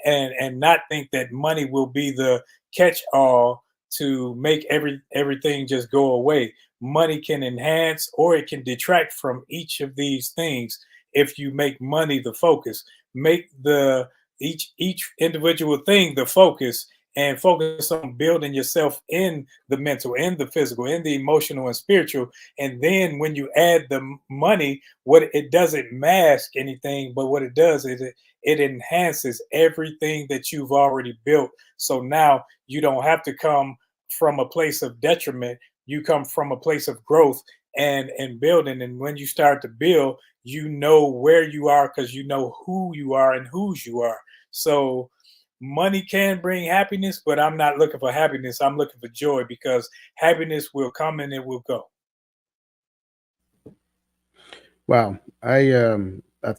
and not think that money will be the catch all to make everything just go away. Money can enhance or it can detract from each of these things if you make money the focus. Make the each individual thing the focus, and focus on building yourself in the mental, in the physical, in the emotional and spiritual. And then when you add the money, what it doesn't mask anything, but what it does is it enhances everything that you've already built. So now you don't have to come from a place of detriment. You come from a place of growth and building. And when you start to build, you know where you are, because you know who you are and whose you are. So money can bring happiness, but I'm not looking for happiness. I'm looking for joy, because happiness will come and it will go. Wow, I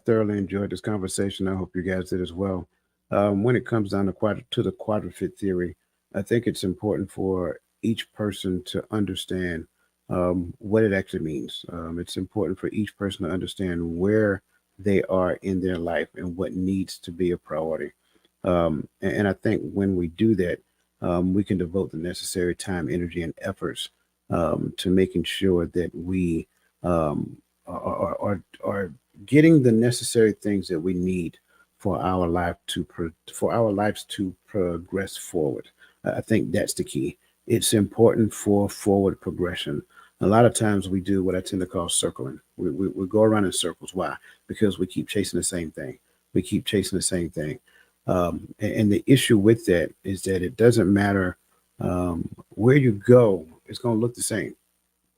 thoroughly enjoyed this conversation. I hope you guys did as well. When it comes down to the QuadraFit theory, I think it's important for each person to understand what it actually means. It's important for each person to understand where they are in their life and what needs to be a priority. And I think when we do that, we can devote the necessary time, energy, and efforts to making sure that we are getting the necessary things that we need for our for our lives to progress forward. I think that's the key. It's important for forward progression. A lot of times we do what I tend to call circling. We go around in circles. Why? Because we keep chasing the same thing. We keep chasing the same thing. And the issue with that is that it doesn't matter where you go, it's going to look the same.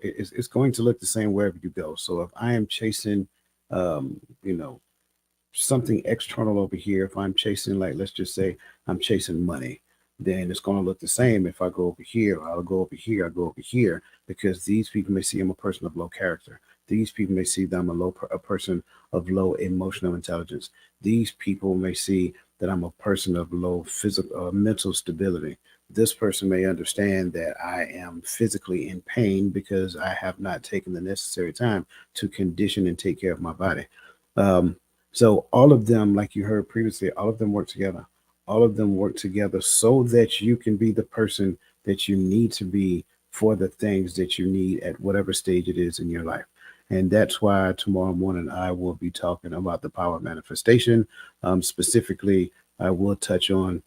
It's going to look the same wherever you go. So if I am chasing, you know, something external over here, if I'm chasing, like, let's just say I'm chasing money, then it's going to look the same if I go over here, I'll go over here, I'll go over here, because these people may see I'm a person of low character. These people may see that I'm a person of low emotional intelligence. These people may see that I'm a person of low physical, mental stability. This person may understand that I am physically in pain because I have not taken the necessary time to condition and take care of my body. Um, so all of them, like you heard previously, all of them work together. All of them work together so that you can be the person that you need to be for the things that you need at whatever stage it is in your life. And that's why tomorrow morning I will be talking about the power of manifestation. Specifically, I will touch on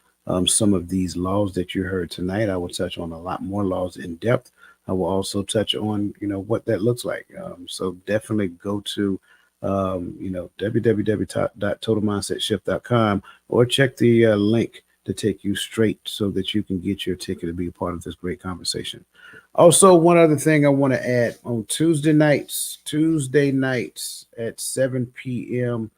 some of these laws that you heard tonight. I will touch on a lot more laws in depth. I will also touch on, what that looks like. So definitely go to www.totalmindsetshift.com, or check the link to take you straight so that you can get your ticket to be a part of this great conversation. Also, one other thing I want to add: on Tuesday nights at 7 p.m.,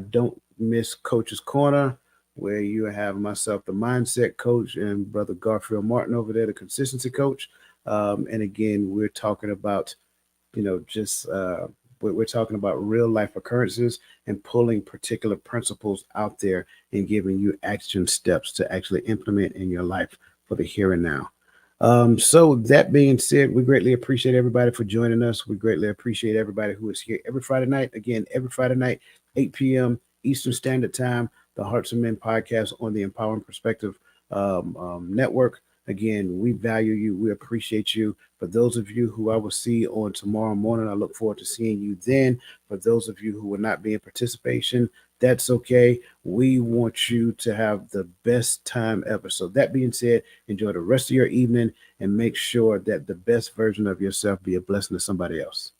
don't miss Coach's Corner, where you have myself, the mindset coach, and Brother Garfield Martin over there, the consistency coach. And again, we're talking about, just we're talking about real life occurrences and pulling particular principles out there and giving you action steps to actually implement in your life for the here and now. So that being said, we greatly appreciate everybody for joining us. We greatly appreciate everybody who is here every Friday night. Again, every Friday night, 8 p.m. Eastern Standard Time, the Hearts of Men podcast on the Empowering Perspective Network. Again, we value you. We appreciate you. For those of you who I will see on tomorrow morning, I look forward to seeing you then. For those of you who will not be in participation, that's okay. We want you to have the best time ever. So that being said, enjoy the rest of your evening and make sure that the best version of yourself be a blessing to somebody else.